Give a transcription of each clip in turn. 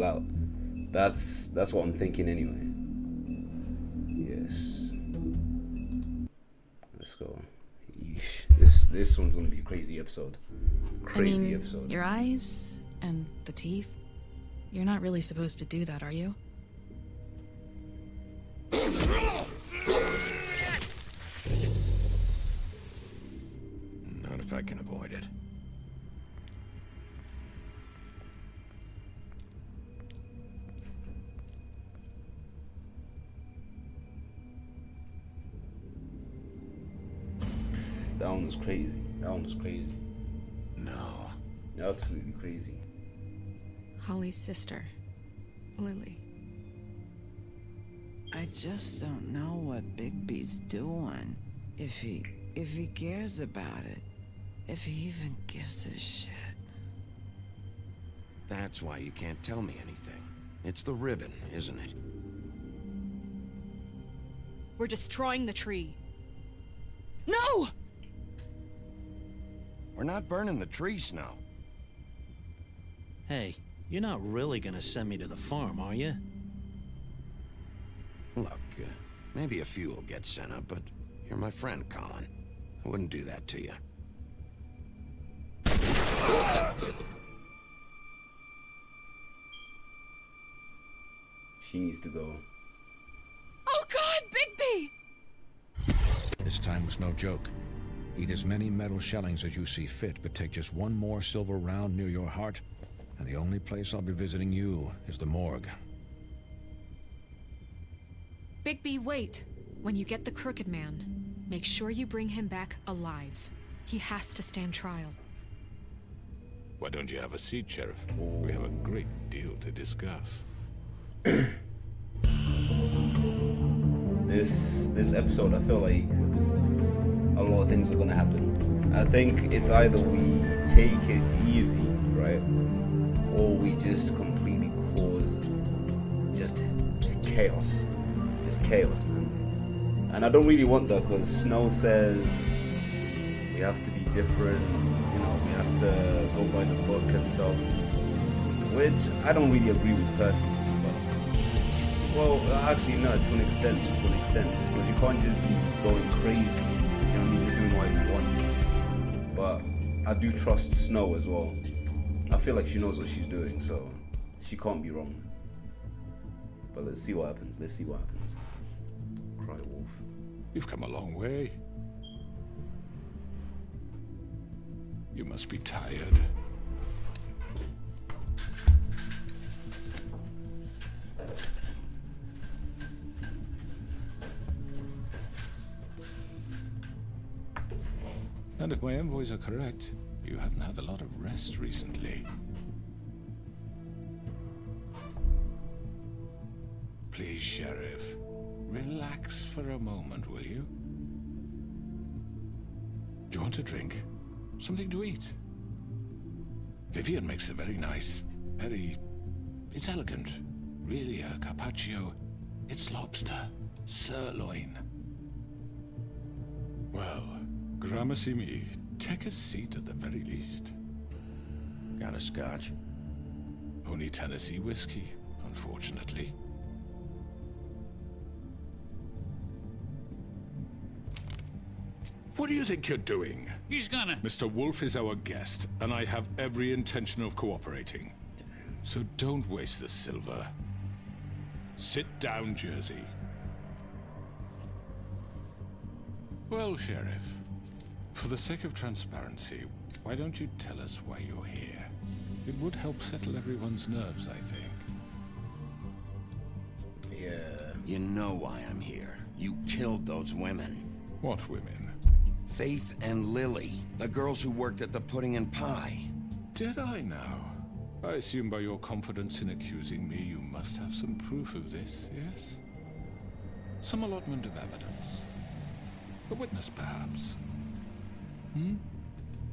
all out. That's what I'm thinking anyway. Yes. Let's go. Yeesh. This one's gonna be a crazy episode. Crazy episode. Your eyes and the teeth. You're not really supposed to do that, are you? Not if I can avoid it. That one was crazy. That one was crazy. No. Absolutely crazy. Holly's sister, Lily. I just don't know what Bigby's doing. If he cares about it. If he even gives a shit. That's why you can't tell me anything. It's the ribbon, isn't it? We're destroying the tree. No! We're not burning the tree, Snow. Hey, you're not really gonna send me to the farm, are you? Look, maybe a few will get sent up, but you're my friend, Colin. I wouldn't do that to you. She needs to go. Oh God, Bigby! This time was no joke. Eat as many metal shellings as you see fit, but take just one more silver round near your heart, and the only place I'll be visiting you is the morgue. Bigby, wait. When you get the Crooked Man, make sure you bring him back alive. He has to stand trial. Why don't you have a seat, Sheriff? We have a great deal to discuss. This episode, I feel like a lot of things are gonna happen. I think it's either we take it easy, right, or we just completely cause just chaos, man. And I don't really want that, because Snow says we have to be different, you know, we have to go by the book and stuff, which I don't really agree with personally. Well, actually, no, to an extent, because you can't just be going crazy, you know what I mean, just doing whatever you want. But I do trust Snow as well. I feel like she knows what she's doing, so she can't be wrong. But let's see what happens, Cry wolf. You've come a long way. You must be tired. And if my envoys are correct, you haven't had a lot of rest recently. Please, Sheriff, relax for a moment, will you? Do you want a drink? Something to eat? Vivian makes a very nice, it's elegant. Really a carpaccio. It's lobster, sirloin. Well, Gramercy me, take a seat at the very least. Got a scotch? Only Tennessee whiskey, unfortunately. What do you think you're doing? He's gonna... Mr. Wolf is our guest, and I have every intention of cooperating. So don't waste the silver. Sit down, Jersey. Well, Sheriff, for the sake of transparency, why don't you tell us why you're here? It would help settle everyone's nerves, I think. Yeah. You know why I'm here. You killed those women. What women? Faith and Lily, the girls who worked at the Pudding and Pie. Did I now? I assume by your confidence in accusing me, you must have some proof of this, yes? Some allotment of evidence. A witness, perhaps. Hmm?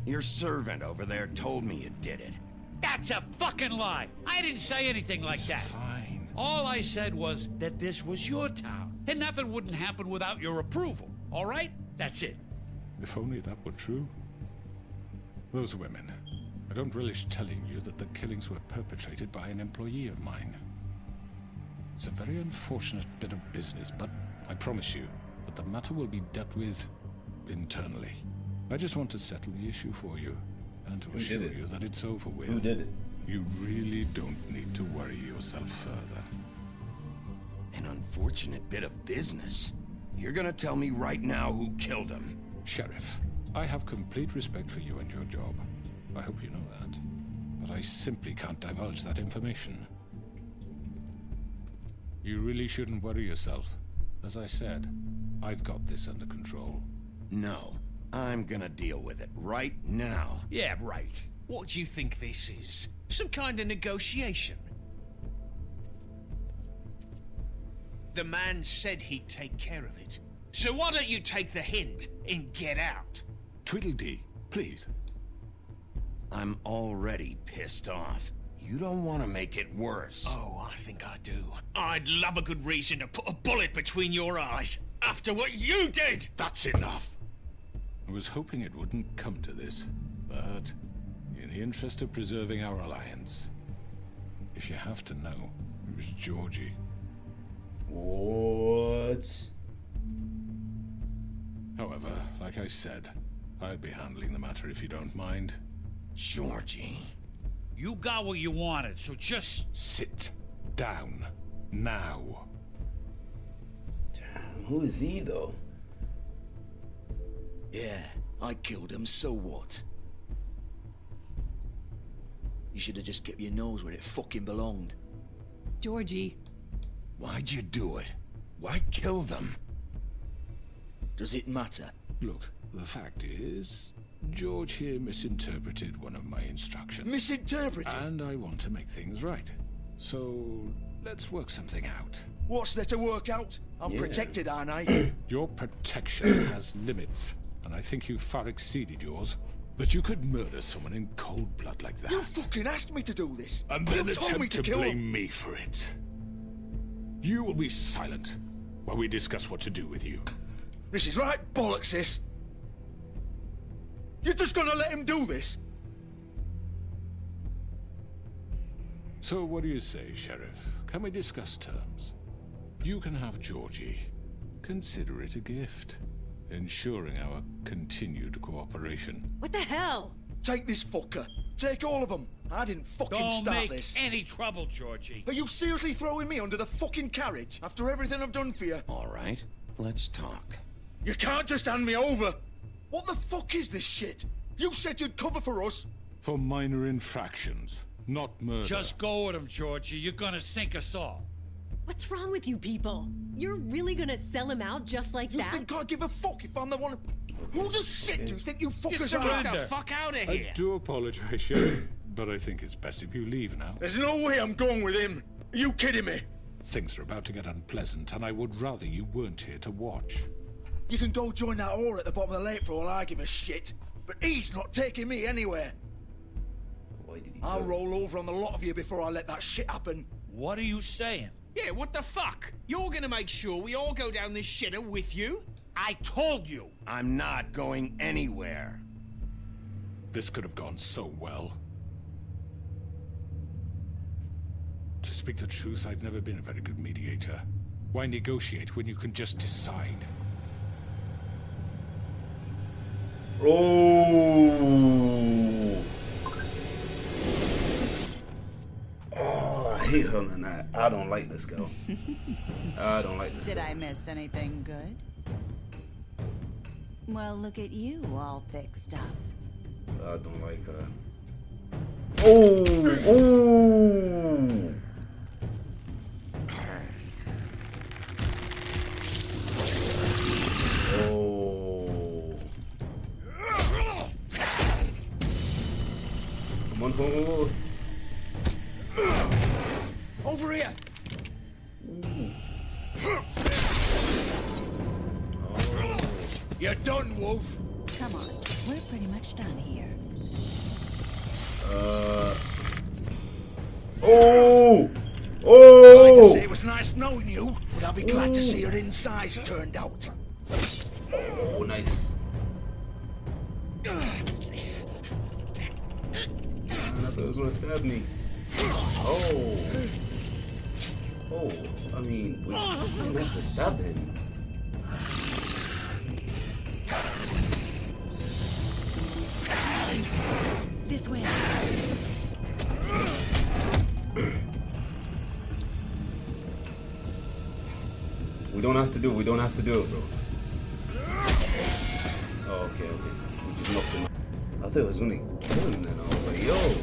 Your servant over there told me you did it. That's a fucking lie! I didn't say anything like that. Fine. All I said was that this was your town, and nothing wouldn't happen without your approval, all right? That's it. If only that were true. Those women. I don't relish telling you that the killings were perpetrated by an employee of mine. It's a very unfortunate bit of business, but I promise you that the matter will be dealt with internally. I just want to settle the issue for you, and to assure you that it's over with. Who did it? You really don't need to worry yourself further. An unfortunate bit of business? You're gonna tell me right now who killed him? Sheriff, I have complete respect for you and your job. I hope you know that. But I simply can't divulge that information. You really shouldn't worry yourself. As I said, I've got this under control. No, I'm gonna deal with it right now. Yeah, right. What do you think this is? Some kind of negotiation? The man said he'd take care of it. So why don't you take the hint and get out? Tweedledee, please. I'm already pissed off. You don't want to make it worse. Oh, I think I do. I'd love a good reason to put a bullet between your eyes after what you did! That's enough! I was hoping it wouldn't come to this, but in the interest of preserving our alliance, if you have to know, it was Georgie. What? However, like I said, I'd be handling the matter if you don't mind. Georgie. You got what you wanted, so just... Sit down. Now. Damn, who is he, though? Yeah, I killed him, so what? You should have just kept your nose where it fucking belonged. Georgie. Why'd you do it? Why kill them? Does it matter? Look, the fact is, George here misinterpreted one of my instructions. Misinterpreted? And I want to make things right. So, let's work something out. What's there to work out? I'm protected, aren't I? Your protection has limits, and I think you've far exceeded yours. But you could murder someone in cold blood like that. You fucking asked me to do this. And then you told me attempt to kill blame him. me for it. You will be silent while we discuss what to do with you. This is right bollocks, this. You're just gonna let him do this? So what do you say, Sheriff? Can we discuss terms? You can have Georgie. Consider it a gift, ensuring our continued cooperation. What the hell? Take this fucker. Take all of them. I didn't fucking Don't start make this. any trouble, Georgie. Are you seriously throwing me under the fucking carriage after everything I've done for you? All right, let's talk. You can't just hand me over. What the fuck is this shit? You said you'd cover for us. For minor infractions, not murder. Just go with him, Georgie. You're gonna sink us all. What's wrong with you people? You're really gonna sell him out just like You that? think I give a fuck if I'm the one? Who the shit do you think you fuckers Get are? the fuck out of here! I do apologize, Sheriff, but I think it's best if you leave now. There's no way I'm going with him. Are you kidding me? Things are about to get unpleasant, and I would rather you weren't here to watch. You can go join that whore at the bottom of the lake for all I give a shit. But he's not taking me anywhere. Why did he I'll do it? roll over on the lot of you before I let that shit happen. What are you saying? Yeah, what the fuck? You're gonna make sure we all go down this shitter with you? I told you. I'm not going anywhere. This could have gone so well. To speak the truth, I've never been a very good mediator. Why negotiate when you can just decide? Oh! Oh, I hate her than that. I don't like this girl. I don't like this Did girl. I miss anything good? Well, look at you all fixed up. I don't like her. Oh! Oh! Oh! Come on, come on. Over here! You're done, Wolf. Come on, we're pretty much done here. Oh! Like I Oh! say, it was nice knowing you, but I'll be glad to see your insides turned out. Oh, nice. gonna stab me. Oh. Oh, I mean, we meant to stab him. This way. We don't have to do it. We don't have to do it, bro. Oh, okay, okay. We just knocked him out. I thought it was gonna kill him then. I was like, yo.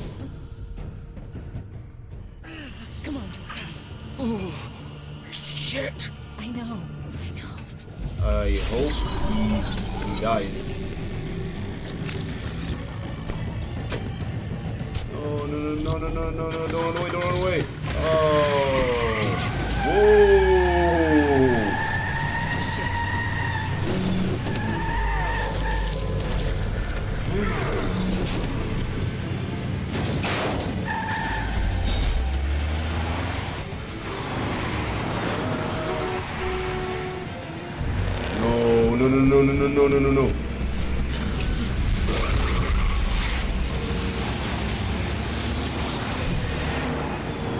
Come on, George. Oh, shit. I know. I hope he dies. Oh, no, no, no, no, no, no, no, don't run away, don't run away. Oh. Whoa. No, no, no, no, no, no, no, no, no.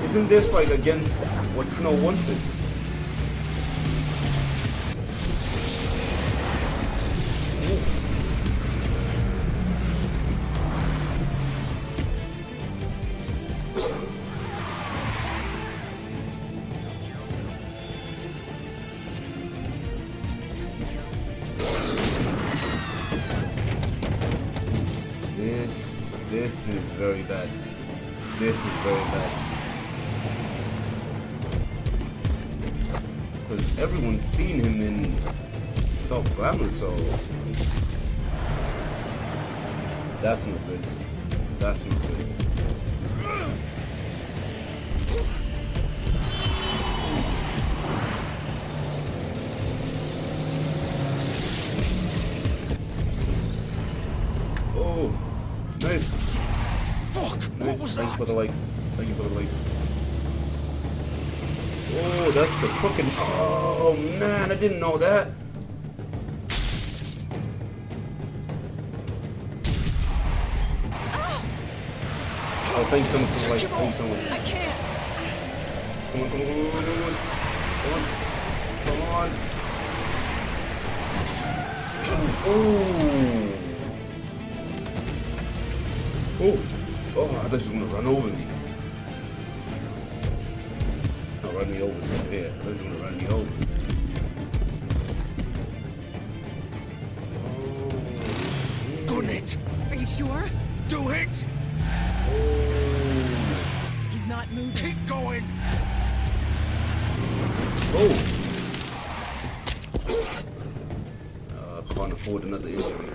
Isn't this like against what Snow wanted? This is very bad. This is very bad. Because everyone's seen him in Top Glamour, so that's not good. That's not good. Oh, nice. Fuck! Nice. What was Thank that? you for the likes. Thank you for the likes. Oh, that's the crooked. Oh man, I didn't know that. Oh, thank you so much for the likes. Thank you so much. I can't. Come on, come on, come on, come on, come on, come on. Oh. Oh. Oh, I thought she was gonna run over me. Not run me over, so yeah. I thought she was gonna run me over. Go, Nate. Are you sure? Do it. He's not moving. Keep going. Oh. Can't afford another injury.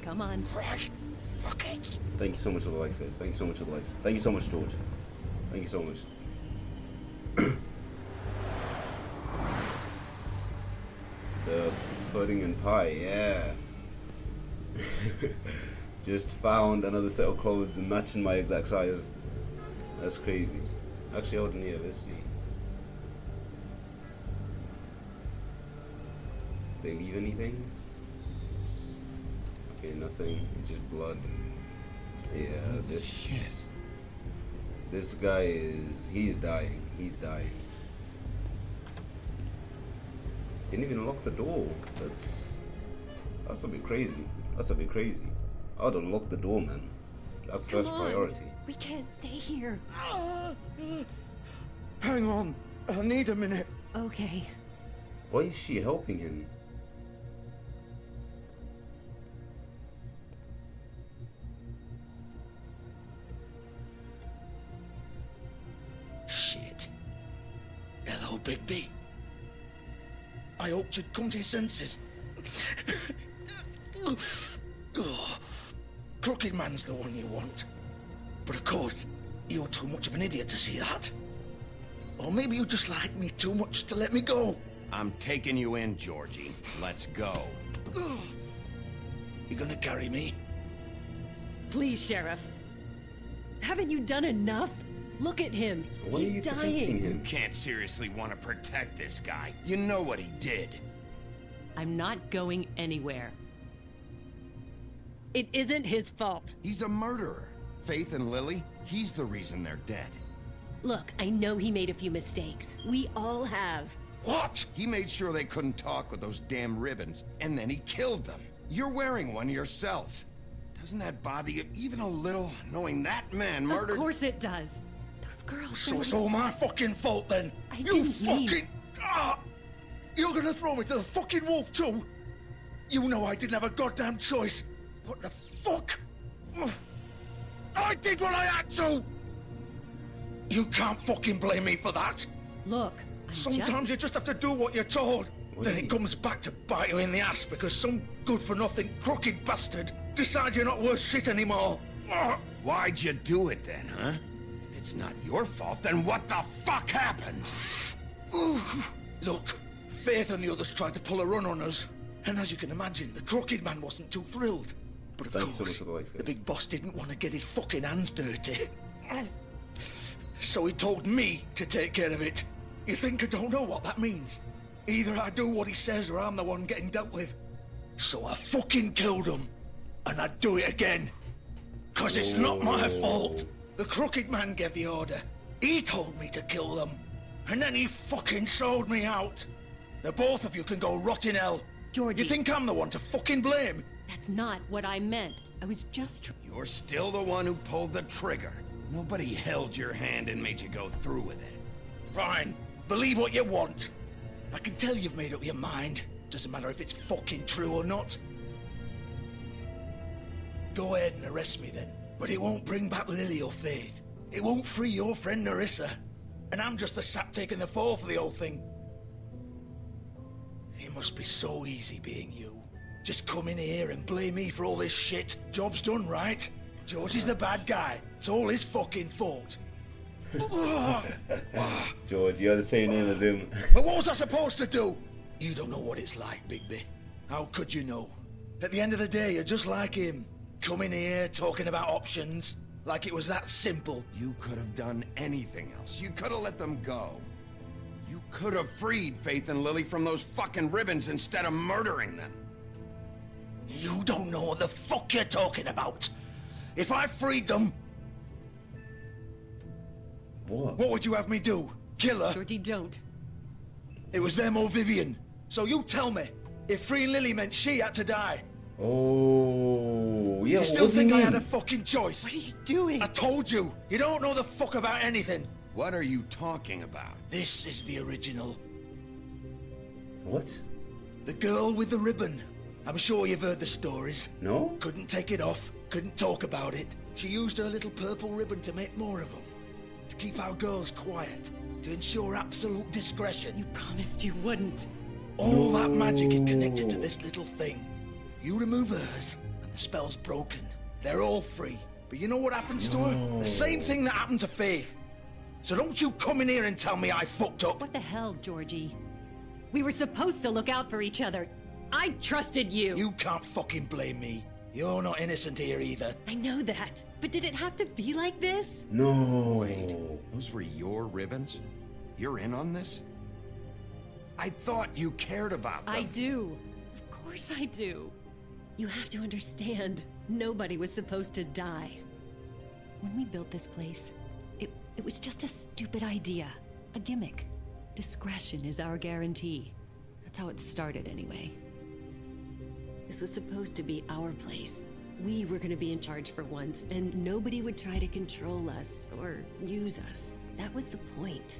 Come on. Thank you so much for the likes, guys. Thank you so much for the likes. Thank you so much, George. Thank you so much. The pudding and pie, yeah. Just found another set of clothes matching my exact size. That's crazy. Actually, hold on here. Let's see. They leave anything? Okay, nothing. It's just blood. Yeah, this guy he's dying. He's dying. Didn't even lock the door. That's a bit crazy. That's a bit crazy. I'd unlock the door, man. That's first priority. We can't stay here. Hang on. I need a minute. Okay. Why is she helping him? Shit. Hello, Bigby. I hoped you'd come to your senses. Oh, Crooked Man's the one you want. But of course, you're too much of an idiot to see that. Or maybe you just like me too much to let me go. I'm taking you in, Georgie. Let's go. You gonna carry me? Please, Sheriff. Haven't you done enough? Look at him. Why are He's you dying. protecting You him? can't seriously want to protect this guy. You know what he did. I'm not going anywhere. It isn't his fault. He's a murderer. Faith and Lily, he's the reason they're dead. Look, I know he made a few mistakes. We all have. What? He made sure they couldn't talk with those damn ribbons, and then he killed them. You're wearing one yourself. Doesn't that bother you even a little, knowing that man murdered— Of course it does. Those girls— So it's all my fucking fault then? You didn't fucking... mean- Ah! You're gonna throw me to the fucking wolf too? You know I didn't have a goddamn choice. What the fuck? I did what I had to! You can't fucking blame me for that. Look, Sometimes you just have to do what you're told. Then it comes back to bite you in the ass because some good-for-nothing crooked bastard decides you're not worth shit anymore. Why'd you do it then, huh? If it's not your fault, then what the fuck happened? Look, Faith and the others tried to pull a run on us. And as you can imagine, the crooked man wasn't too thrilled. But of Thanks so much course, for the likes, guys. the big boss didn't want to get his fucking hands dirty. So he told me to take care of it. You think I don't know what that means? Either I do what he says or I'm the one getting dealt with. So I fucking killed him. And I'd do it again. 'Cause it's not my fault. The crooked man gave the order. He told me to kill them. And then he fucking sold me out. The both of you can go rot in hell. Georgie. You think I'm the one to fucking blame? That's not what I meant. I was just... You're still the one who pulled the trigger. Nobody held your hand and made you go through with it. Fine. Believe what you want. I can tell you've made up your mind. Doesn't matter if it's fucking true or not. Go ahead and arrest me then. But it won't bring back Lily or Faith. It won't free your friend Nerissa. And I'm just the sap taking the fall for the whole thing. It must be so easy being you. Just come in here and blame me for all this shit. Job's done, right? George is the bad guy. It's all his fucking fault. George, you have the same name as him. But what was I supposed to do? You don't know what it's like, Bigby. How could you know? At the end of the day, you're just like him. Coming here, talking about options. Like it was that simple. You could have done anything else. You could have let them go. You could have freed Faith and Lily from those fucking ribbons instead of murdering them. You don't know what the fuck you're talking about. If I freed them... What? What would you have me do? Kill her? Georgie, don't. It was them or Vivian. So you tell me, if freeing Lily meant she had to die... Oh, yeah, You still what do you think I mean? had a fucking choice? What are you doing? I told you, you don't know the fuck about anything. What are you talking about? This is the original. What? The girl with the ribbon. I'm sure you've heard the stories. No? Couldn't take it off, couldn't talk about it. She used her little purple ribbon to make more of them. To keep our girls quiet. To ensure absolute discretion. You promised you wouldn't. All that magic is connected to this little thing. You remove hers, and the spell's broken. They're all free. But you know what happens to her? The same thing that happened to Faith. So don't you come in here and tell me I fucked up. What the hell, Georgie? We were supposed to look out for each other. I trusted you. You can't fucking blame me. You're not innocent here either. I know that. But did it have to be like this? No. Wait, those were your ribbons? You're in on this? I thought you cared about them. I do. Of course I do. You have to understand, nobody was supposed to die. When we built this place, it was just a stupid idea. A gimmick. Discretion is our guarantee. That's how it started anyway. This was supposed to be our place. We were gonna be in charge for once, and nobody would try to control us or use us. That was the point.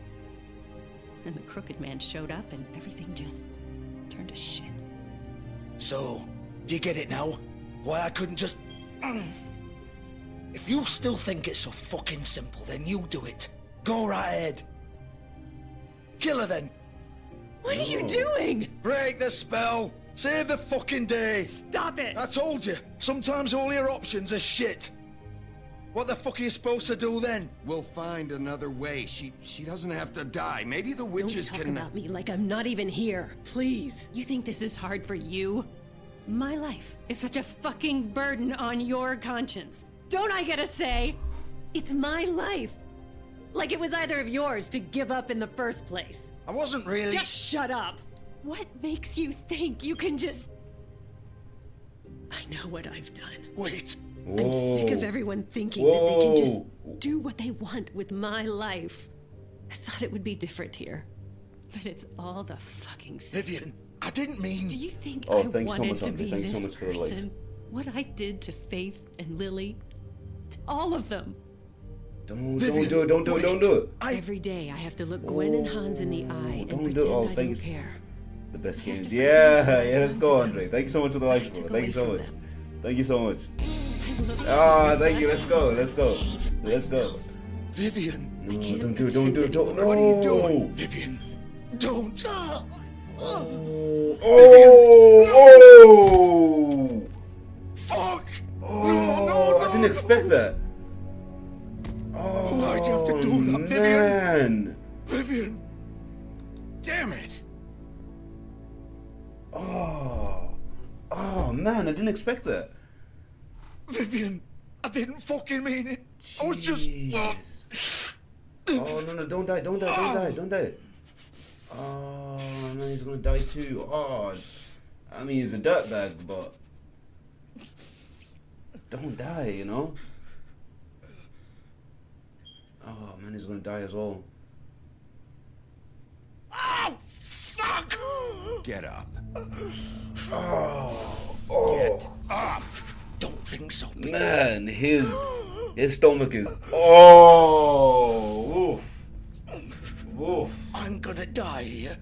Then the crooked man showed up and everything just turned to shit. So, do you get it now? Why I couldn't just... If you still think it's so fucking simple, then you do it. Go right ahead. Kill her then. What are you doing? Break the spell. Save the fucking day. Stop it. I told you. Sometimes all your options are shit. What the fuck are you supposed to do then? We'll find another way. She doesn't have to die. Maybe the witches Don't talk can... about me like I'm not even here. Please. You think this is hard for you? My life is such a fucking burden on your conscience. Don't I get a say? It's my life. Like it was either of yours to give up in the first place. I wasn't really... Just shut up! What makes you think you can just... I know what I've done. Wait. I'm sick of everyone thinking that they can just do what they want with my life. I thought it would be different here. But it's all the fucking same. Vivian, I didn't mean... Do you think Oh, I thank you so wanted much, to Andre. be Thank you this so much for the likes. person? What I did to Faith and Lily? To all of them. Don't do it, don't do it. Every day I have to look Gwen and Hans in the eye and pretend I don't care. The best games. Yeah, let's go, Andre. Thank you so much for the likes, bro. Thank you so much. Thank you so much. Ah, thank you. Let's go. Vivian. No, don't do it. No. What are you doing? Vivian, don't. Oh! Fuck! Oh, I didn't expect that. Oh, why'd you have to do that, Vivian? Man. Vivian. Damn it. Oh, man, I didn't expect that. Vivian, I didn't fucking mean it. I was just... Oh, no, don't die. Oh, man, he's gonna die too. Oh, I mean, he's a dirtbag, but... Don't die, you know? Oh, man, he's gonna die as well. Oh, fuck! Get up. Oh. Get up! Don't think so. Man, his stomach is... Oh! Oof. I'm gonna die here.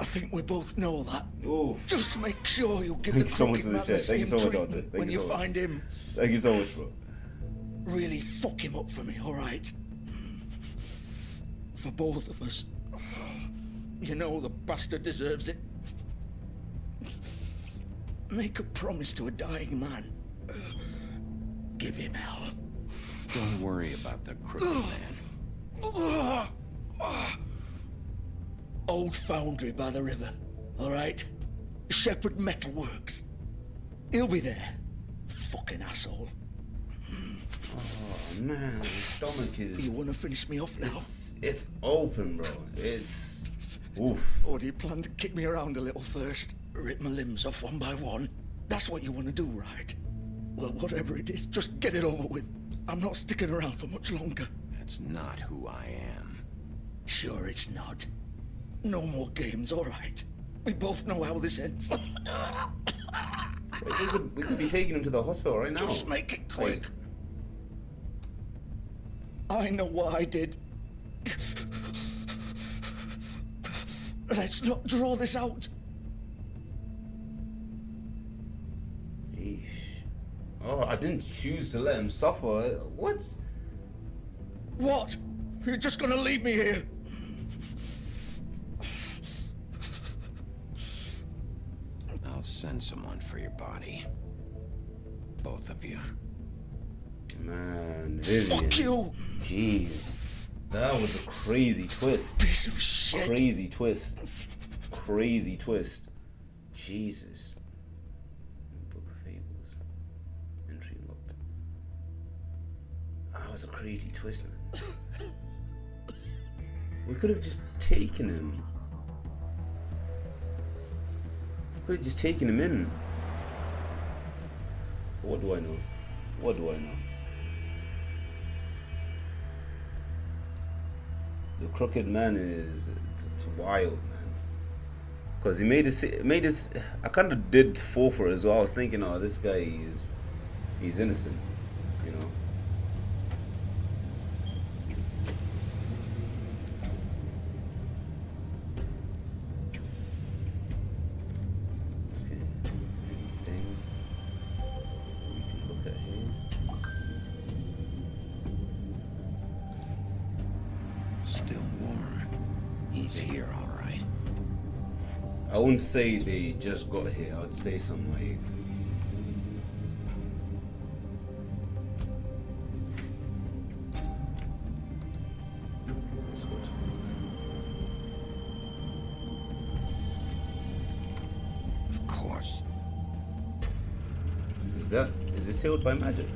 I think we both know that. Oof. Just make sure you give Thank the you so much crooked for the man shit. Thank you same so much, Andre. treatment Thank when you you so much. find him. Thank you so much, bro. Really fuck him up for me, alright? For both of us. You know the bastard deserves it. Make a promise to a dying man. Give him hell. Don't worry about the crooked man. Old foundry by the river, alright? Shepherd Metalworks. He'll be there. Fucking asshole. Oh, man, his stomach is... You wanna finish me off now? It's open, bro. It's... Oof. Or do you plan to kick me around a little first? Rip my limbs off one by one? That's what you want to do, right? Well, whatever it is, just get it over with. I'm not sticking around for much longer. That's not who I am. Sure it's not. No more games, all right? We both know how this ends. We could be taking him to the hospital right now. Just make it quick. I know what I did. Let's not draw this out. Eesh. Oh, I didn't choose to let him suffer. What? What? You're just gonna leave me here? I'll send someone for your body. Both of you. Man, Vivian. Fuck you! Jeez. That was a crazy twist. Piece of shit. Crazy twist. Crazy twist. Jesus. Book of Fables. Entry locked. That was a crazy twist, man. We could have just taken him. We could have just taken him in. But what do I know? What do I know? The crooked man is it's wild, man. Cause he made us. I kind of did fall for it as well. I was thinking, oh, this guy he's innocent, you know. Okay, anything we can look at here? Still warm. He's here, all right. I wouldn't say they just got here. I would say something like... Let's go towards that. Of course. Is this sealed by magic?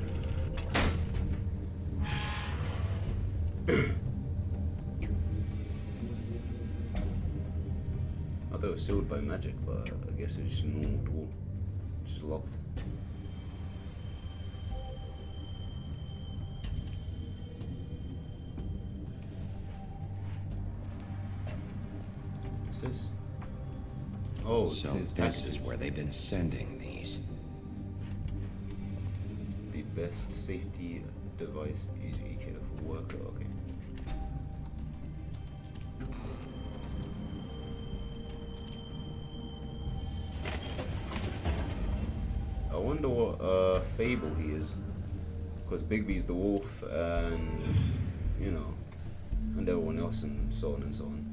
was sealed by magic, but I guess it's just a normal door. It's just locked. What's this? Oh, it's So his this packages. is where they've been sending these. The best safety device is a careful worker. Okay. I wonder what Fable he is, because Bigby's the wolf, and you know, and everyone else, and so on and so on.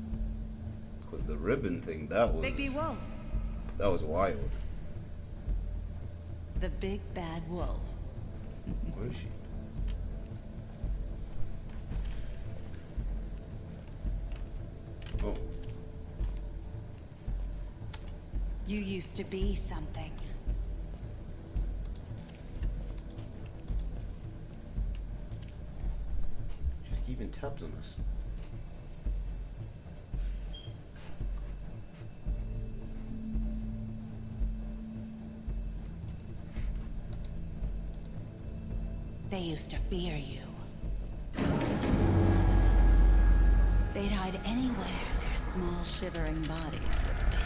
Because the ribbon thing, that was Bigby Wolf. That was wild. The big bad wolf. Where is she? Oh. You used to be something. She's keeping tabs on us. They used to fear you. They'd hide anywhere their small shivering bodies would fit.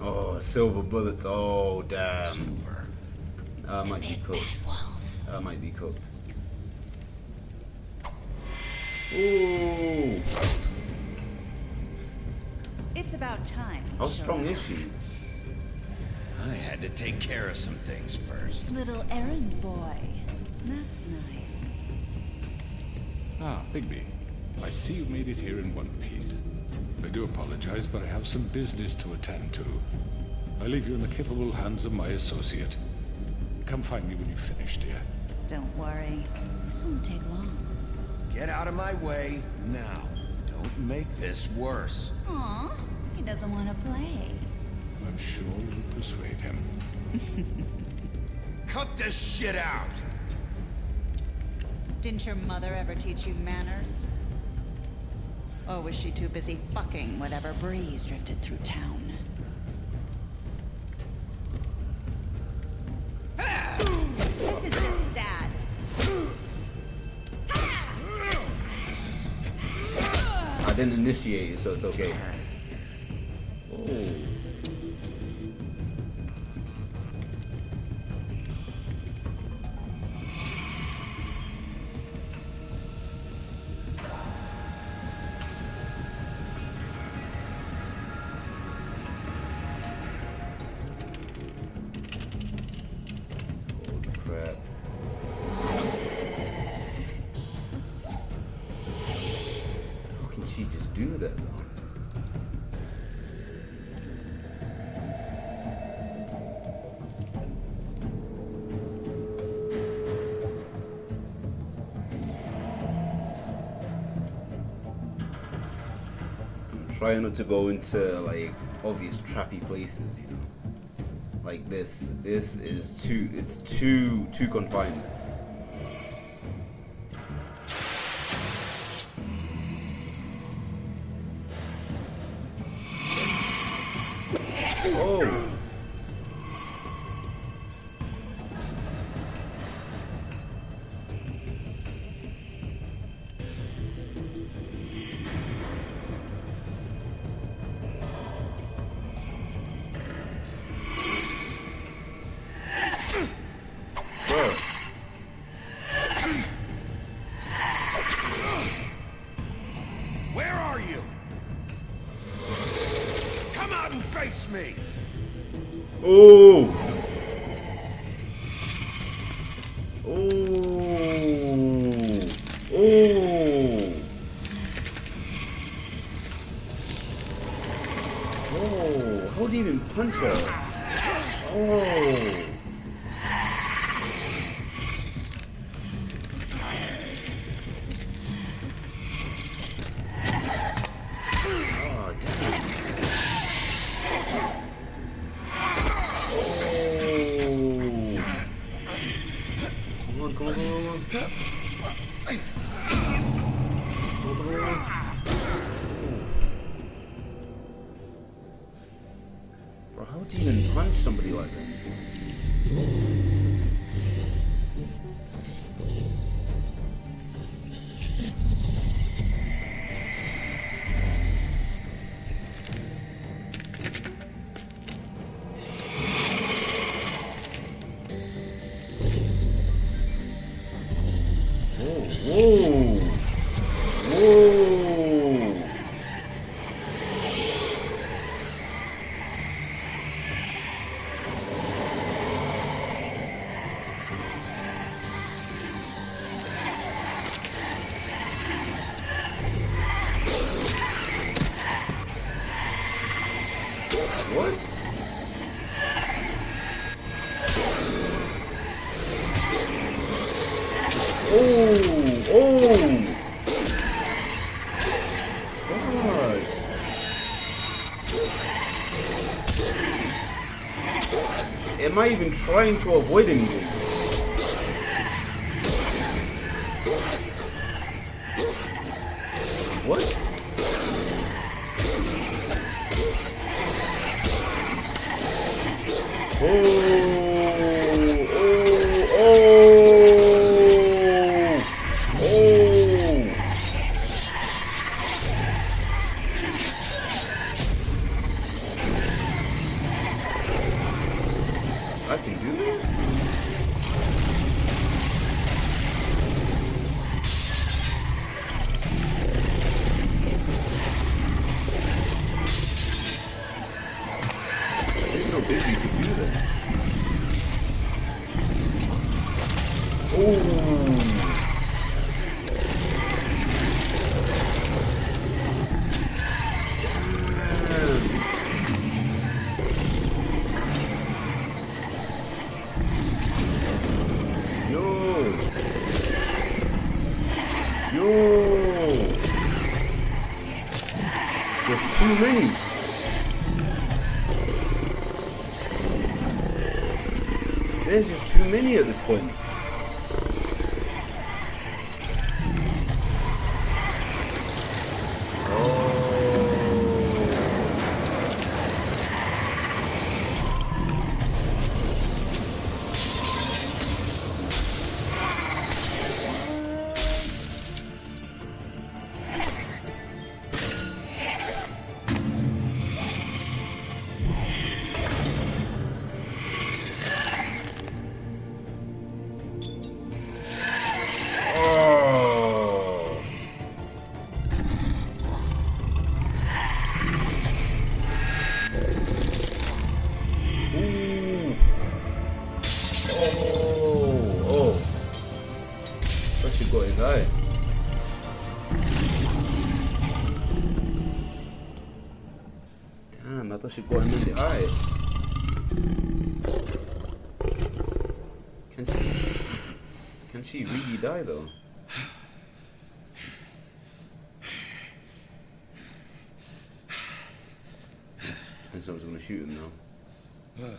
Oh, silver bullets. Oh, damn. Silver. Might be cooked. Might be cooked. Ooh. It's about time. How strong is she? I had to take care of some things first. Little errand boy. That's nice. Ah, Bigby. I see you made it here in one piece. I do apologize, but I have some business to attend to. I leave you in the capable hands of my associate. Come find me when you've finished, dear. Don't worry. This won't take long. Get out of my way now. Don't make this worse. Aw, he doesn't want to play. I'm sure you'll persuade him. Cut this shit out! Didn't your mother ever teach you manners? Or was she too busy fucking whatever breeze drifted through town? This is just sad. I didn't initiate it, so it's okay. Oh. Crap. How can she just do that though? I'm trying not to go into like obvious trappy places, you know. Like this is too confined. Oh. Bro. Where are you? Come out and face me! Oh. Oh. Oh. Oh. How do you even punch her? Oh. punch somebody like that? Whoa! Whoa! What? Oh! Oh! What? Am I even trying to avoid anything? What? I can do that? I didn't know Bigby could do that. Oh! There's too many. There's just too many at this point. Got his eye. Damn, I thought she got him in the eye. Can she really die though? I think someone's gonna shoot him now. Huh.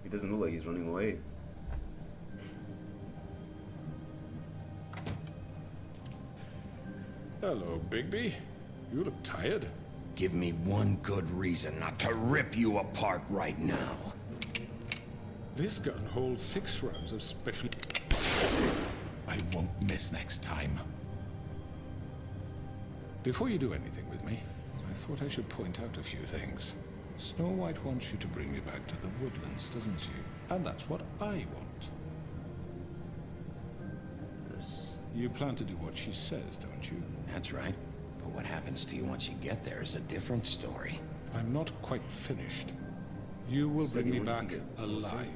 He doesn't look like he's running away. Hello, Bigby. You look tired. Give me one good reason not to rip you apart right now. This gun holds 6 rounds of special... I won't miss next time. Before you do anything with me, I thought I should point out a few things. Snow White wants you to bring me back to the woodlands, doesn't she? And that's what I want. You plan to do what she says, don't you? That's right. But what happens to you once you get there is a different story. I'm not quite finished. You will bring me back alive.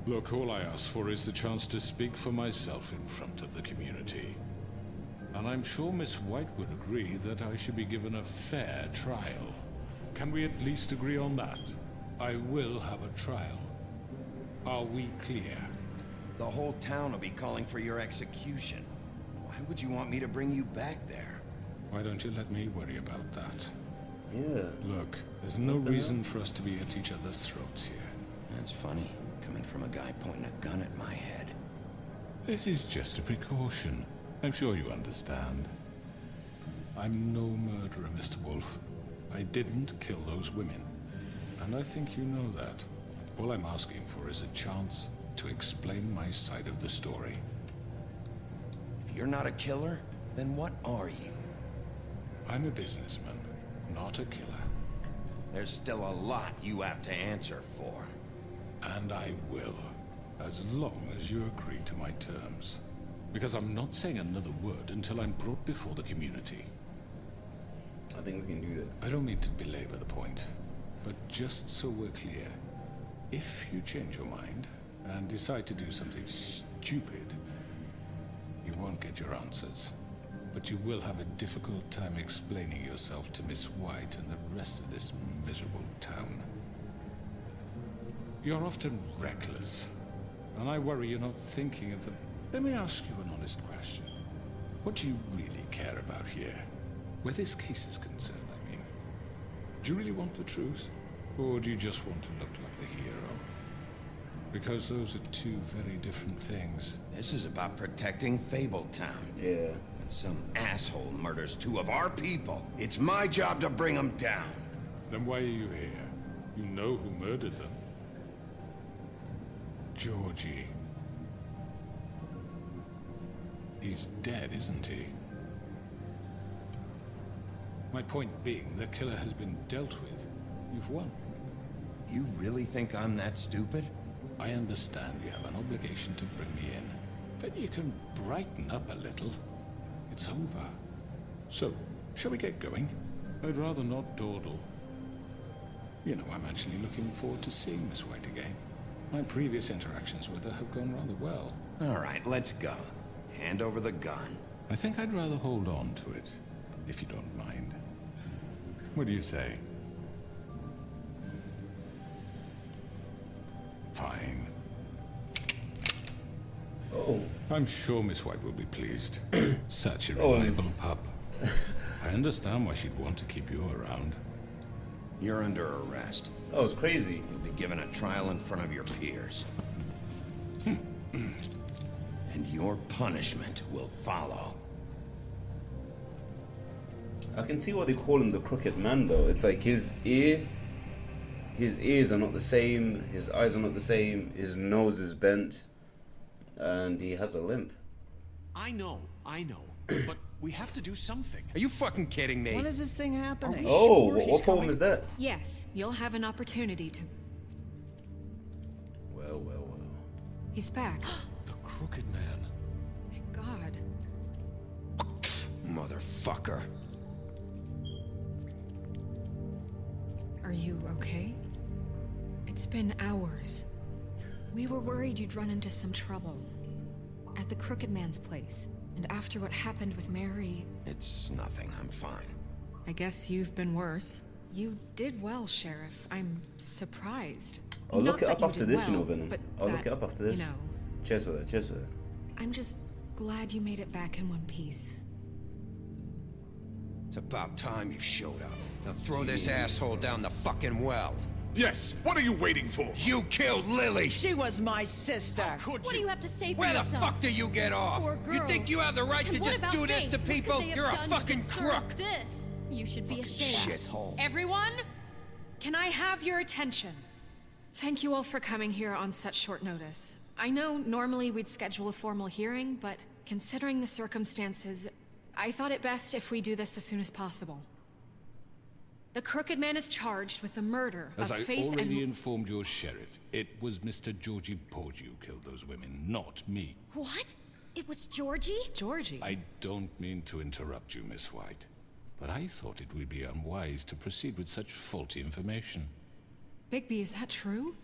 Look, all I ask for is the chance to speak for myself in front of the community. And I'm sure Miss White would agree that I should be given a fair trial. Can we at least agree on that? I will have a trial. Are we clear? The whole town will be calling for your execution. Why would you want me to bring you back there? Why don't you let me worry about that? Yeah. Look, there's no reason for us to be at each other's throats here. That's funny, coming from a guy pointing a gun at my head. This is just a precaution. I'm sure you understand. I'm no murderer, Mr. Wolf. I didn't kill those women. And I think you know that. All I'm asking for is a chance to explain my side of the story. If you're not a killer, then what are you? I'm a businessman, not a killer. There's still a lot you have to answer for. And I will, as long as you agree to my terms. Because I'm not saying another word until I'm brought before the community. I think we can do that. I don't mean to belabor the point, but just so we're clear, if you change your mind and decide to do something stupid, you won't get your answers. But you will have a difficult time explaining yourself to Miss White and the rest of this miserable town. You're often reckless, and I worry you're not thinking of the... Let me ask you an honest question. What do you really care about here? Where this case is concerned, I mean. Do you really want the truth? Or do you just want to look like the hero? Because those are two very different things. This is about protecting Fabletown. Yeah. When some asshole murders two of our people, it's my job to bring them down. Then why are you here? You know who murdered them. Georgie. He's dead, isn't he? My point being, the killer has been dealt with. You've won. You really think I'm that stupid? I understand you have an obligation to bring me in, but you can brighten up a little. It's over. So, shall we get going? I'd rather not dawdle. You know, I'm actually looking forward to seeing Miss White again. My previous interactions with her have gone rather well. All right, let's go. Hand over the gun. I think I'd rather hold on to it, if you don't mind. What do you say? Fine. Oh. I'm sure Miss White will be pleased. Such a reliable pup. I understand why she'd want to keep you around. You're under arrest. That was crazy. You'll be given a trial in front of your peers. And your punishment will follow. I can see why they call him the Crooked Man, though. It's like his ears are not the same, his eyes are not the same, his nose is bent, and he has a limp. I know, but we have to do something. Are you fucking kidding me? When is this thing happening? Oh, what problem is that? Yes, you'll have an opportunity to... Well. He's back. The Crooked Man. Thank God. Motherfucker. Are you okay? It's been hours. We were worried you'd run into some trouble. At the Crooked Man's place. And after what happened with Mary... It's nothing, I'm fine. I guess you've been worse. You did well, Sheriff. I'm surprised. I'll look it Not up that you after did this, well, you know, Venom. but I'll that, look it up after this. You know, Cheers with it, cheers with it. I'm just glad you made it back in one piece. It's about time you showed up. Now throw this asshole down the fucking well. Yes, what are you waiting for? You killed Lily! She was my sister. What do you have to say for Where the yourself? fuck do you get off? Poor You girls. think you have the right And to what just about do this Faith? to What could people? they have You're a done to fucking deserve crook! This. You should be ashamed. Shithole. Everyone, can I have your attention? Thank you all for coming here on such short notice. I know normally we'd schedule a formal hearing, but considering the circumstances, I thought it best if we do this as soon as possible. The Crooked Man is charged with the murder As of I Faith already and... informed your sheriff, it was Mr. Georgie Porgy who killed those women, not me. What? It was Georgie? Georgie? I don't mean to interrupt you, Miss White, but I thought it would be unwise to proceed with such faulty information. Bigby, is that true?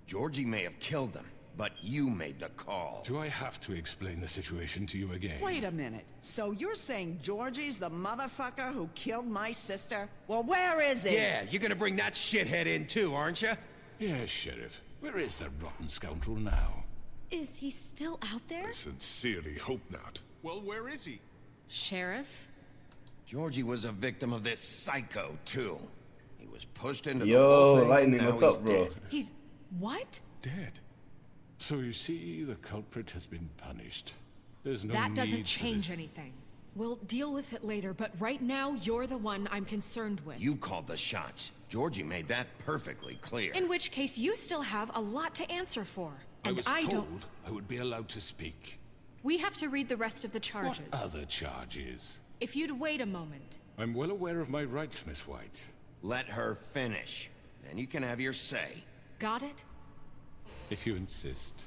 Georgie may have killed them, but you made the call. Do I have to explain the situation to you again? Wait a minute. So you're saying Georgie's the motherfucker who killed my sister? Well, where is he? Yeah, you're gonna bring that shithead in too, aren't you? Yes, Sheriff. Where is that rotten scoundrel now? Is he still out there? I sincerely hope not. Well, where is he? Sheriff? Georgie was a victim of this psycho, too. He was pushed into the Yo, whole thing, Lightning, now what's he's up, bro? dead. He's What? Dead. So you see, the culprit has been punished. There's no That doesn't need for change this. anything. We'll deal with it later, but right now, you're the one I'm concerned with. You called the shots. Georgie made that perfectly clear. In which case, you still have a lot to answer for. I And was I told don't... I would be allowed to speak. We have to read the rest of the charges. What other charges? If you'd wait a moment. I'm well aware of my rights, Miss White. Let her finish. Then you can have your say. Got it? If you insist.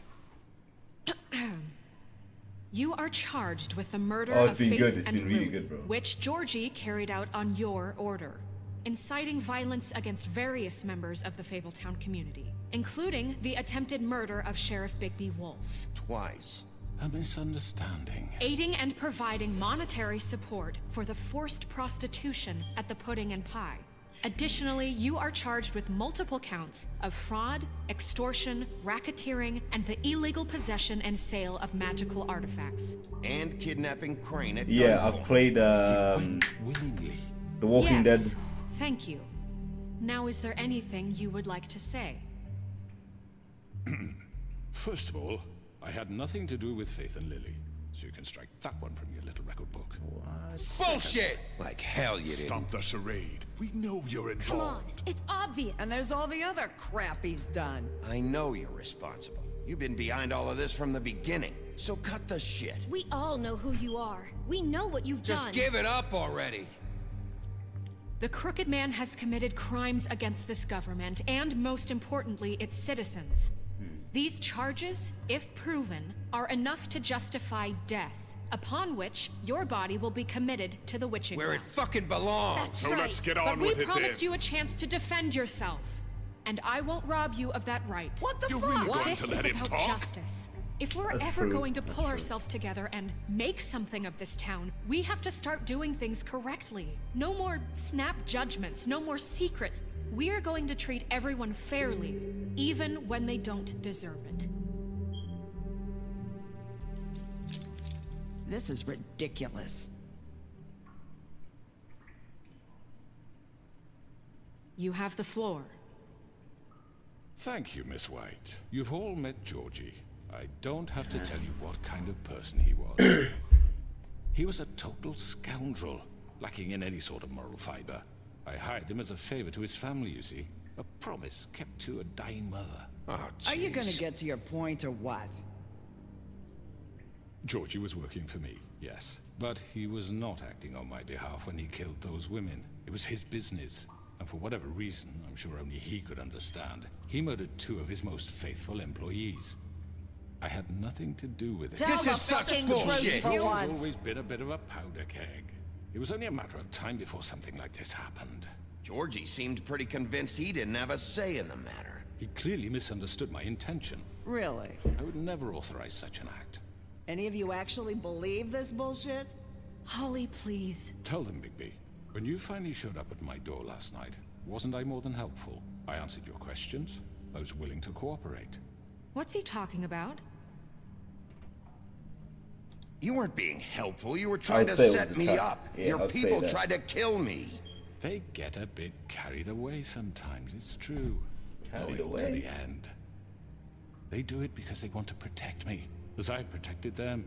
You are charged with the murder Oh, it's of been Faith good. It's and been really Lily, good, bro. which Georgie carried out on your order, inciting violence against various members of the Fabletown community, including the attempted murder of Sheriff Bigby Wolf. Twice. A misunderstanding. Aiding and providing monetary support for the forced prostitution at the Pudding and Pie. Additionally, you are charged with multiple counts of fraud, extortion, racketeering, and the illegal possession and sale of magical artifacts. And kidnapping Crane at Yeah, gunpoint. I've played willingly. The Walking Dead. Yes, thank you. Now, is there anything you would like to say? First of all, I had nothing to do with Faith and Lily, so you can strike that one from your little record book. Bullshit! Like hell you didn't. Stop the charade. We know you're involved. Come on, it's obvious. And there's all the other crap he's done. I know you're responsible. You've been behind all of this from the beginning. So cut the shit. We all know who you are. We know what you've done. Just give it up already. The Crooked Man has committed crimes against this government, and most importantly, its citizens. These charges, if proven, are enough to justify death, upon which your body will be committed to the witching Where it well. fucking belongs. That's So right. let's get But on we with it promised then. you a chance to defend yourself, and I won't rob you of that right. What the You're fuck? really going This to is let him about talk? justice. If we're That's ever true. going to That's pull true. ourselves together and make something of this town, we have to start doing things correctly. No more snap judgments, no more secrets. We are going to treat everyone fairly, even when they don't deserve it. This is ridiculous. You have the floor. Thank you, Miss White. You've all met Georgie. I don't have to tell you what kind of person he was. He was a total scoundrel, lacking in any sort of moral fiber. I hired him as a favor to his family, you see. A promise kept to a dying mother. Oh, Are you gonna jeez. get to your point or what? Georgie was working for me, yes. But he was not acting on my behalf when he killed those women. It was his business. And for whatever reason, I'm sure only he could understand, he murdered 2 of his most faithful employees. I had nothing to do with it. Tell This the is such fucking bullshit. truth for He's once. always been a bit of a powder keg. It was only a matter of time before something like this happened. Georgie seemed pretty convinced he didn't have a say in the matter. He clearly misunderstood my intention. Really? I would never authorize such an act. Any of you actually believe this bullshit? Holly, please. Tell them, Bigby. When you finally showed up at my door last night, wasn't I more than helpful? I answered your questions. I was willing to cooperate. What's he talking about? You weren't being helpful. You were trying I'd to say it was set a me trap. up. Yeah, Your I'd say people that. tried to kill me. They get a bit carried away sometimes, it's true. Carried Loyal away? to the end. They do it because they want to protect me, as I protected them.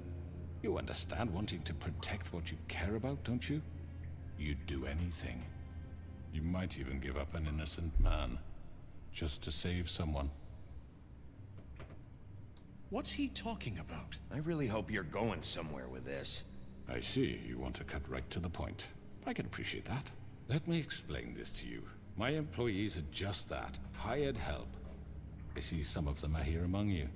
You understand wanting to protect what you care about, don't you? You'd do anything. You might even give up an innocent man, just to save someone. What's he talking about? I really hope you're going somewhere with this. I see you want to cut right to the point. I can appreciate that. Let me explain this to you. My employees are just that, hired help. I see some of them are here among you.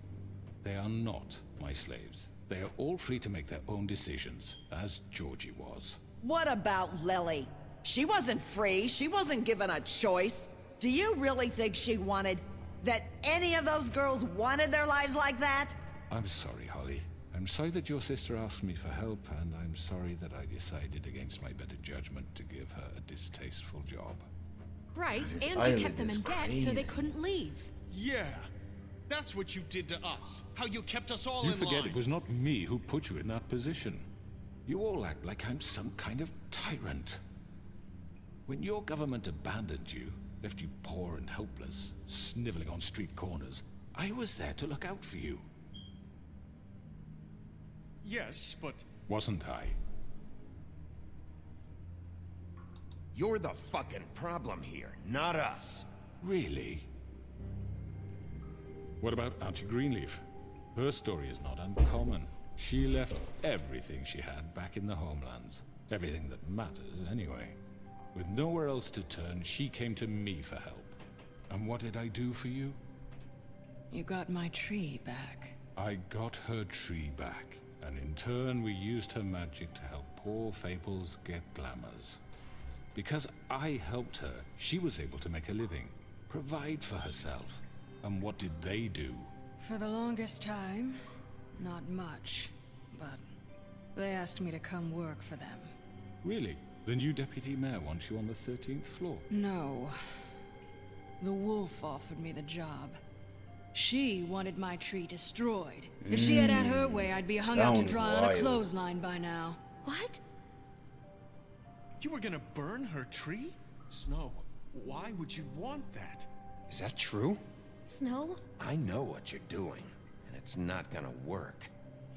They are not my slaves. They are all free to make their own decisions, as Georgie was. What about Lily? She wasn't free. She wasn't given a choice. Do you really think she wanted... that any of those girls wanted their lives like that? I'm sorry, Holly. I'm sorry that your sister asked me for help, and I'm sorry that I decided against my better judgment to give her a distasteful job. Right, This and you island kept them is in debt so they crazy. couldn't leave. Yeah. That's what you did to us. How you kept us all You in forget line. it was not me who put you in that position. You all act like I'm some kind of tyrant. When your government abandoned you, left you poor and helpless, sniveling on street corners. I was there to look out for you. Yes, but... Wasn't I? You're the fucking problem here, not us. Really? What about Auntie Greenleaf? Her story is not uncommon. She left everything she had back in the homelands. Everything that matters, anyway. With nowhere else to turn, she came to me for help. And what did I do for you? You got my tree back. I got her tree back, and in turn we used her magic to help poor Fables get glamours. Because I helped her, she was able to make a living, provide for herself. And what did they do? For the longest time, not much, but they asked me to come work for them. Really? The new deputy mayor wants you on the 13th floor? No. The wolf offered me the job. She wanted my tree destroyed. If she had her way, I'd be hung out to dry on a clothesline by now. What? You were gonna burn her tree? Snow, why would you want that? Is that true? Snow? I know what you're doing, and it's not gonna work.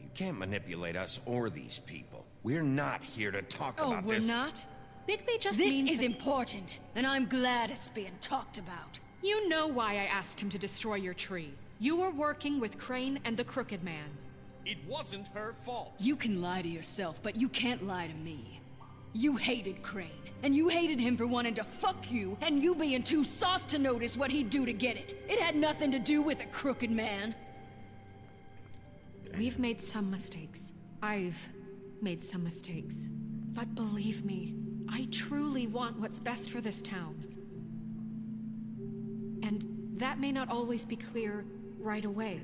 You can't manipulate us or these people. We're not here to talk about this. Oh, we're not? Bigby just This means is that- important, and I'm glad it's being talked about. You know why I asked him to destroy your tree. You were working with Crane and the Crooked Man. It wasn't her fault. You can lie to yourself, but you can't lie to me. You hated Crane, and you hated him for wanting to fuck you, and you being too soft to notice what he'd do to get it. It had nothing to do with the Crooked Man. We've made some mistakes. I've made some mistakes. But believe me, I truly want what's best for this town. And that may not always be clear right away.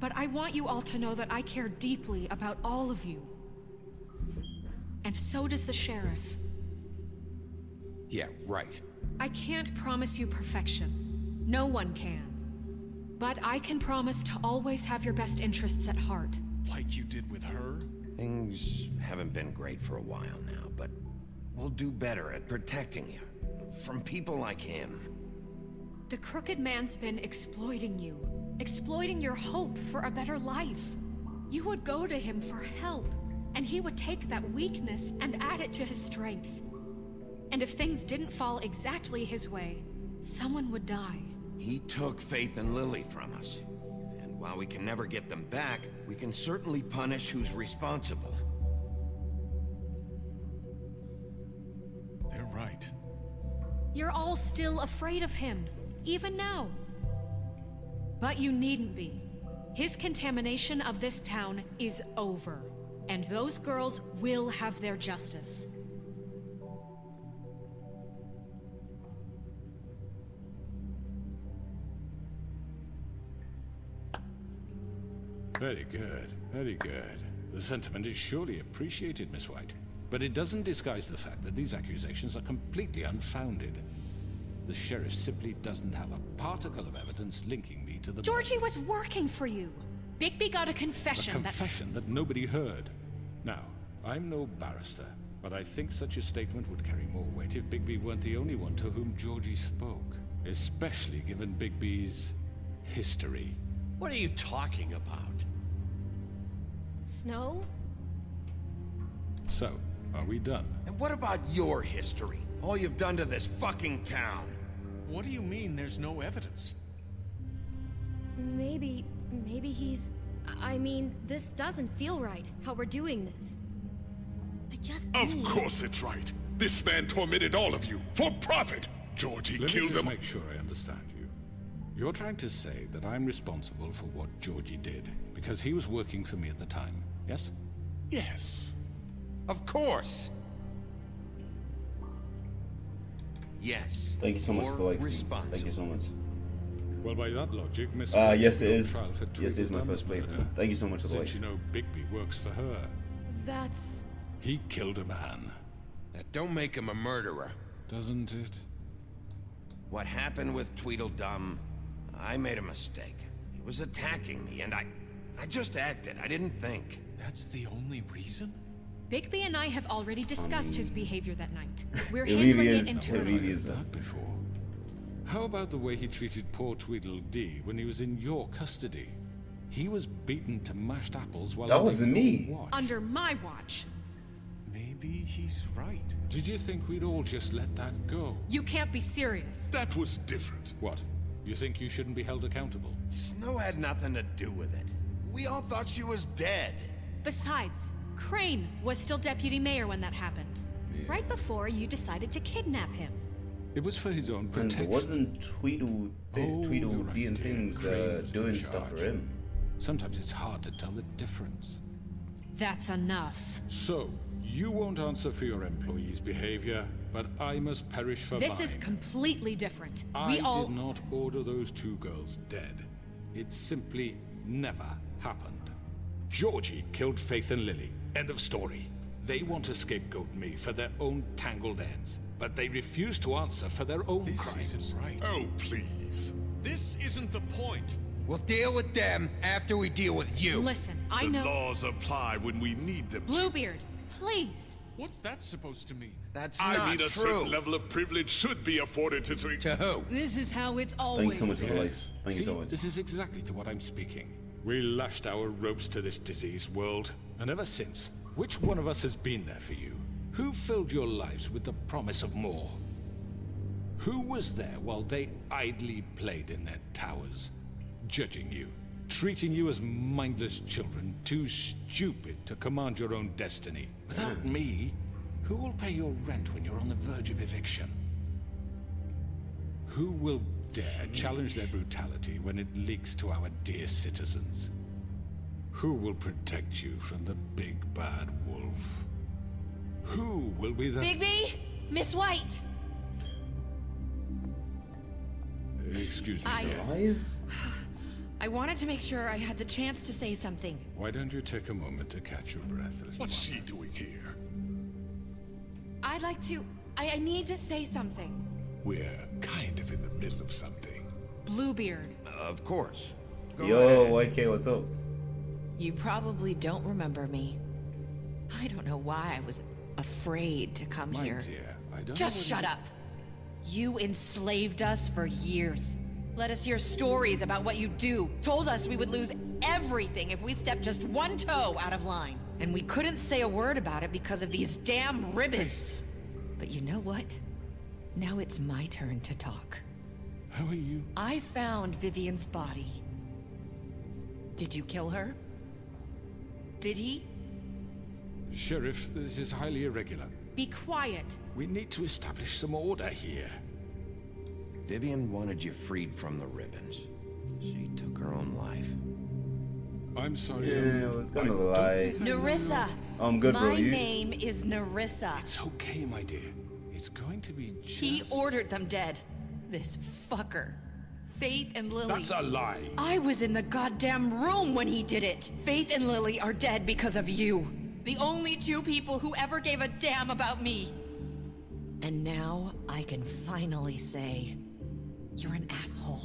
But I want you all to know that I care deeply about all of you. And so does the sheriff. Yeah, right. I can't promise you perfection. No one can. But I can promise to always have your best interests at heart. Like you did with her? Things haven't been great for a while now, but we'll do better at protecting you. From people like him. The Crooked Man's been exploiting you. Exploiting your hope for a better life. You would go to him for help, and he would take that weakness and add it to his strength. And if things didn't fall exactly his way, someone would die. He took Faith and Lily from us. And while we can never get them back, we can certainly punish who's responsible. They're right. You're all still afraid of him, even now. But you needn't be. His contamination of this town is over. And those girls will have their justice. Very good, very good. The sentiment is surely appreciated, Miss White. But it doesn't disguise the fact that these accusations are completely unfounded. The sheriff simply doesn't have a particle of evidence linking me to the... Georgie was working for you. Bigby got a confession A confession that nobody heard. Now, I'm no barrister, but I think such a statement would carry more weight if Bigby weren't the only one to whom Georgie spoke. Especially given Bigby's history. What are you talking about? Snow? So, are we done? And what about your history? All you've done to this fucking town? What do you mean there's no evidence? Maybe he's... I mean, this doesn't feel right, how we're doing this. I just Of course it's right. This man tormented all of you, for profit. Georgie Let killed me just him. make sure I understand you. You're trying to say that I'm responsible for what Georgie did, because he was working for me at the time, yes? Yes. Of course. Yes. Thank you so much for the likes, Steve. responsible. Thank you so much. Well, by that logic, Miss... Yes, it White is. trial for Yes, it is my Tweedledum first playthrough. murder. Thank you so much for the likes. Since you know Bigby works for her. That's... He killed a man. That don't make him a murderer. Doesn't it? What happened with Tweedledum, I made a mistake. He was attacking me, and I just acted. I didn't think. That's the only reason? Bigby and I have already discussed his behavior that night. We're It handling really it is. It internally. really is. That before. How about the way he treated poor Tweedledee when he was in your custody? He was beaten to mashed apples while... That wasn't me. Under my watch. Maybe he's right. Did you think we'd all just let that go? You can't be serious. That was different. What? You think you shouldn't be held accountable? Snow had nothing to do with it. We all thought she was dead. Besides, Crane was still deputy mayor when that happened. Yeah. Right before you decided to kidnap him. It was for his own protection. And wasn't Tweedledee and things doing stuff for him? Sometimes it's hard to tell the difference. That's enough. So, you won't answer for your employees' behavior, but I must perish for mine. This is completely different. I did not order those two girls dead. It simply never happened. Georgie killed Faith and Lily. End of story. They want to scapegoat me for their own tangled ends, but they refuse to answer for their own crimes. This isn't right. Oh, please. This isn't the point. We'll deal with them after we deal with you. Listen, I The know... laws apply when we need them to. Bluebeard, please. What's that supposed to mean? That's I not mean, a true. certain level of privilege should be afforded to... To who? This is how it's Thank you always so much for been. the likes. Thank you so much. This is exactly to what I'm speaking. We lashed our ropes to this diseased world, and ever since, which one of us has been there for you? Who filled your lives with the promise of more? Who was there while they idly played in their towers, judging you, treating you as mindless children, too stupid to command your own destiny? Without me, who will pay your rent when you're on the verge of eviction? Who will dare challenge their brutality when it leaks to our dear citizens? Who will protect you from the big bad wolf? Who will be the... Bigby! Miss White! Excuse me, I- sir. Alive? I wanted to make sure I had the chance to say something. Why don't you take a moment to catch your breath a little What's while? she doing here? I'd like to... I need to say something. We're kind of in the middle of something. Bluebeard. Of course. Go Yo, right ahead. YK, what's up? You probably don't remember me. I don't know why I was afraid to come My here. dear, I don't Just know shut up. You enslaved us for years. Let us hear stories about what you do. Told us we would lose everything if we stepped just one toe out of line. And we couldn't say a word about it because of these damn ribbons. But you know what? Now it's my turn to talk. How are you? I found Vivian's body. Did you kill her? Did he? Sheriff, this is highly irregular. Be quiet. We need to establish some order here. Vivian wanted you freed from the ribbons. She took her own life. I'm sorry. Yeah, it was kind of a lie. Nerissa. I'm good, bro. My You- name is Nerissa. It's okay, my dear. It's going to be just... He ordered them dead. This fucker. Faith and Lily. That's a lie. I was in the goddamn room when he did it. Faith and Lily are dead because of you. The only two people who ever gave a damn about me. And now I can finally say, you're an asshole.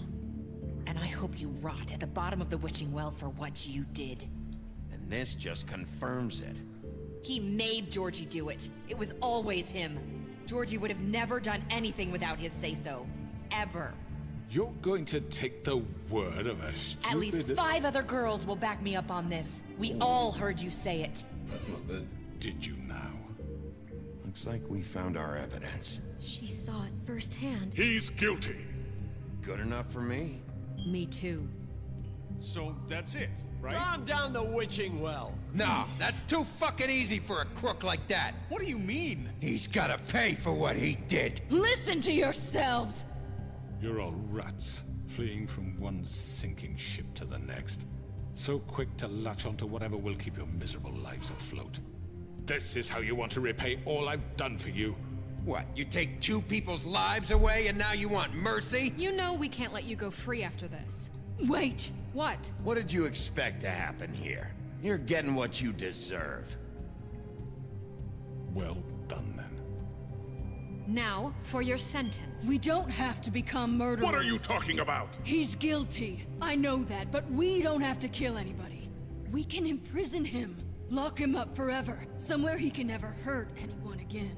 And I hope you rot at the bottom of the witching well for what you did. And this just confirms it. He made Georgie do it. It was always him. Georgie would have never done anything without his say-so. Ever. You're going to take the word of a stupid... At least 5 other girls will back me up on this. We all heard you say it. That's not good. Did you now? Looks like we found our evidence. She saw it firsthand. He's guilty. Good enough for me. Me too. So that's it, right? Calm down the witching well. No, that's too fucking easy for a crook like that. What do you mean? He's gotta pay for what he did. Listen to yourselves! You're all rats, fleeing from one sinking ship to the next. So quick to latch onto whatever will keep your miserable lives afloat. This is how you want to repay all I've done for you? What, you take 2 people's lives away and now you want mercy? You know we can't let you go free after this. Wait! What? What did you expect to happen here? You're getting what you deserve. Well done, then. Now, for your sentence. We don't have to become murderers. What are you talking about? He's guilty. I know that, but we don't have to kill anybody. We can imprison him. Lock him up forever. Somewhere he can never hurt anyone again.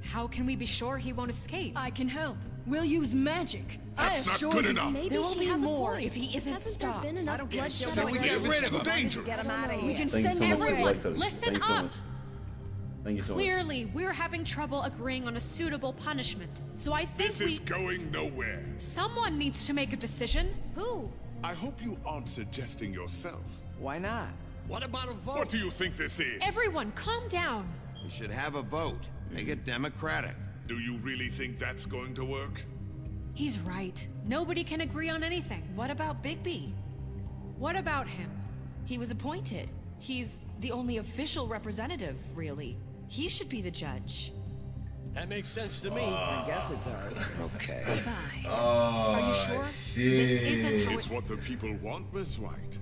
How can we be sure he won't escape? I can help. We'll use magic. That's I not assure good you. enough. Maybe There will she be has more a point. if he isn't Hasn't stopped. there been enough bloodshed So we get rid of him. Get him out of here. We can Thank you send so much for the everyone. like service. Listen Thank you so up. much. Thank you so much. Clearly, we're having trouble agreeing on a suitable punishment. So I think This is going nowhere. someone needs to make a decision. Who? I hope you aren't suggesting yourself. Why not? What about a vote? What do you think this is? Everyone, calm down. We should have a vote. Make it democratic. Do you really think that's going to work? He's right. Nobody can agree on anything. What about Bigby? What about him? He was appointed. He's the only official representative, really. He should be the judge. That makes sense to me. I guess it does. Okay. Fine. Oh, Are you sure? shit. This isn't how It's what the people want, Miss White.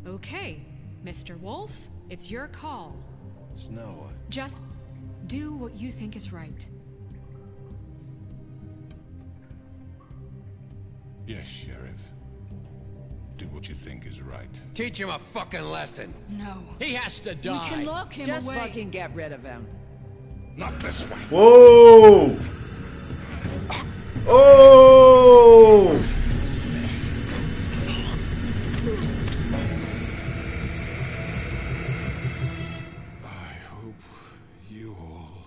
Okay, Mr. Wolf, it's your call. Snow. Just do what you think is right. Yes, Sheriff. Do what you think is right. Teach him a fucking lesson. No. He has to We die. can lock him Just away. fucking get rid of him. Not this way. Whoa! Oh! I hope you all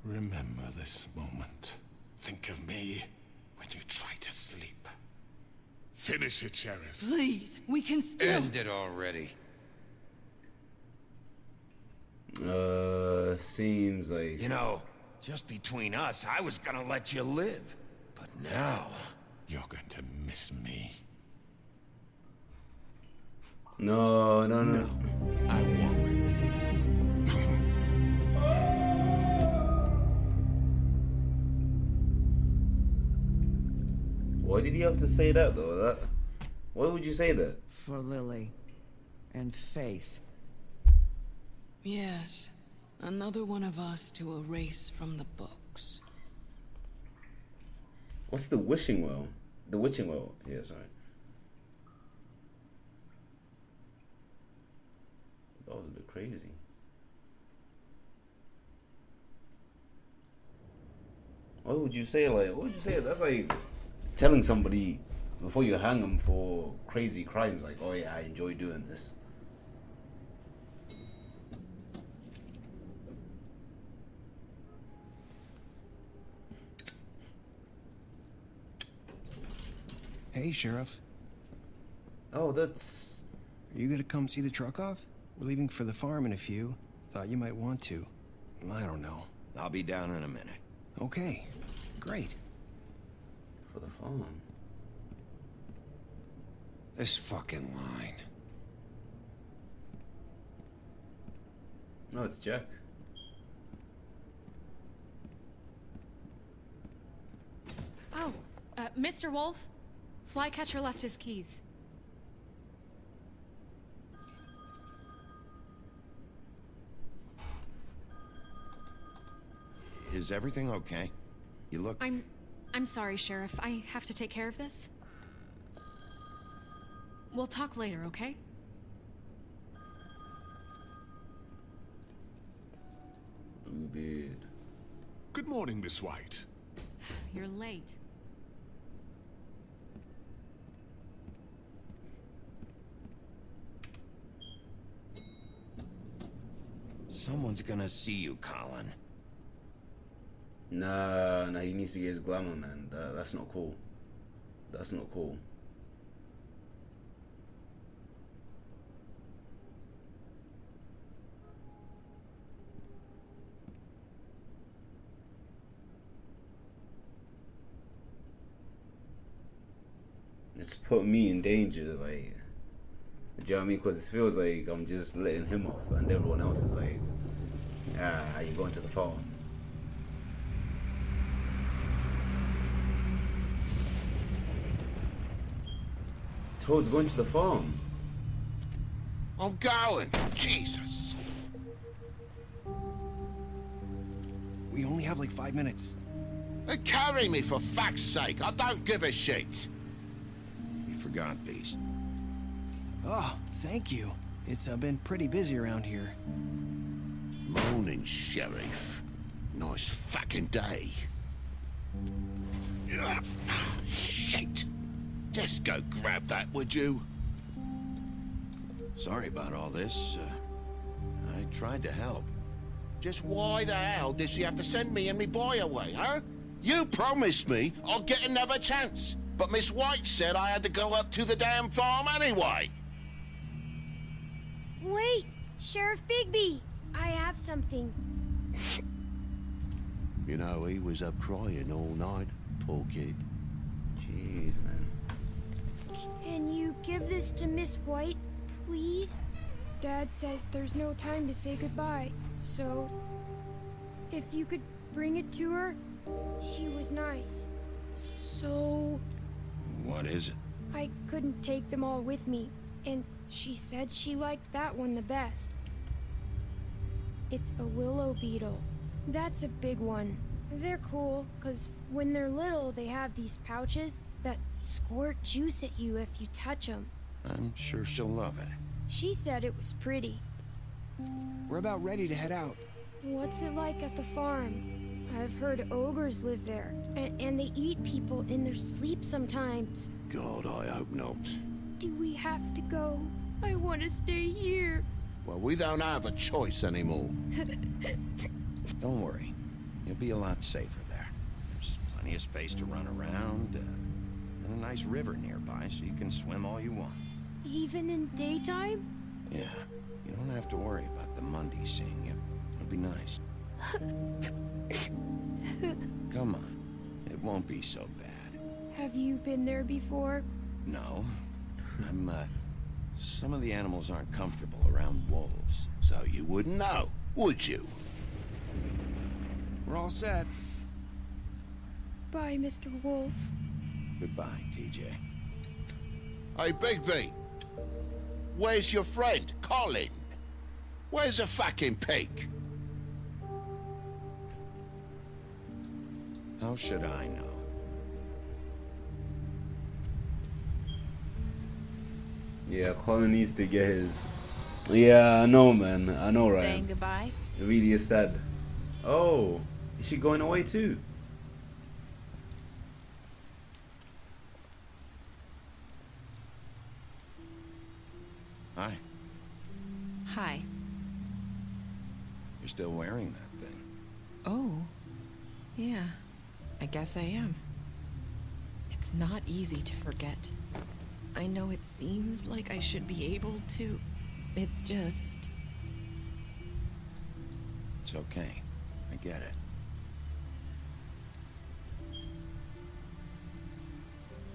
remember this moment. Think of me when you try to sleep. Finish it, Sheriff. Please, we can still. End it already. Seems like... You know, just between us, I was gonna let you live. But now... You're going to miss me. No. I won't. Why did you have to say that, though? Why would you say that? For Lily. And Faith. Yes. Another one of us to erase from the books. What's the wishing well? The witching well. Yeah, sorry. That was a bit crazy. What would you say? Like, what would you say? That's like telling somebody before you hang them for crazy crimes. Like, oh yeah, I enjoy doing this. Hey, Sheriff. Oh, that's... Are you gonna come see the truck off? We're leaving for the farm in a few. Thought you might want to. I don't know. I'll be down in a minute. Okay. Great. For the farm. This fucking line. No, it's Jack. Oh, Mr. Wolf, Flycatcher left his keys. Is everything okay? You look... I'm sorry, Sheriff. I have to take care of this. We'll talk later, okay? Bluebeard. Good morning, Miss White. You're late. Someone's gonna see you, Colin. Nah, he needs to get his glamour, man. That's not cool. That's not cool. It's put me in danger, like, do you know what I mean? Because it feels like I'm just letting him off, and everyone else is like, you're going to the farm. Toad's going to the farm. I'm going. Jesus. We only have like 5 minutes. Carry me, for fuck's sake. I don't give a shit. You forgot these. Oh, thank you. It's been pretty busy around here. Morning, Sheriff. Nice fucking day. Shit! Just go grab that, would you? Sorry about all this. I tried to help. Just why the hell did she have to send me and me boy away, huh? You promised me I'd get another chance, but Miss White said I had to go up to the damn farm anyway. Wait! Sheriff Bigby! I have something. You know, he was up crying all night, poor kid. Jeez, man. Can you give this to Miss White, please? Dad says there's no time to say goodbye, so... if you could bring it to her, she was nice. So... What is it? I couldn't take them all with me, and she said she liked that one the best. It's a willow beetle. That's a big one. They're cool, 'cause when they're little, they have these pouches that squirt juice at you if you touch them. I'm sure she'll love it. She said it was pretty. We're about ready to head out. What's it like at the farm? I've heard ogres live there, and they eat people in their sleep sometimes. God, I hope not. Do we have to go? I want to stay here. Well, we don't have a choice anymore. Don't worry. You'll be a lot safer there. There's plenty of space to run around, and a nice river nearby so you can swim all you want. Even in daytime? Yeah, you don't have to worry about the Mundy seeing you. It'll be nice. Come on. It won't be so bad. Have you been there before? No. Some of the animals aren't comfortable around wolves. So you wouldn't know, would you? We're all set. Bye, Mr. Wolf. Goodbye, TJ. Hey, Bigby. Where's your friend, Colin? Where's the fucking pig? How should I know? Yeah, Colin needs to get his... Yeah, I know, man. I know, right? Saying goodbye? It really is sad. Oh, is she going away too? Hi. Hi. You're still wearing that thing. Oh. Yeah. I guess I am. It's not easy to forget. I know it seems like I should be able to. It's just... It's okay. I get it.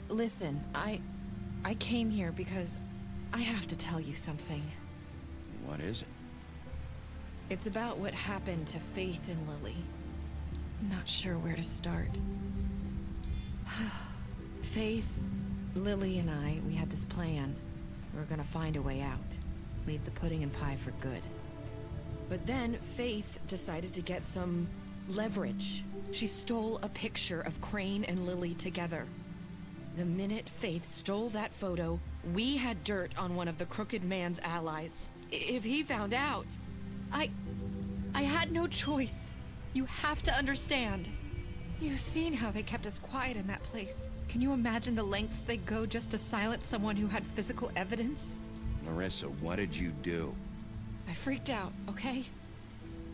Listen, I came here because I have to tell you something. What is it? It's about what happened to Faith and Lily. I'm not sure where to start. Faith, Lily and I, we had this plan. We were gonna find a way out. Leave the pudding and pie for good. But then Faith decided to get some leverage. She stole a picture of Crane and Lily together. The minute Faith stole that photo, we had dirt on one of the Crooked Man's allies. If he found out, I had no choice. You have to understand. You've seen how they kept us quiet in that place. Can you imagine the lengths they go just to silence someone who had physical evidence? Marissa, what did you do? I freaked out, okay?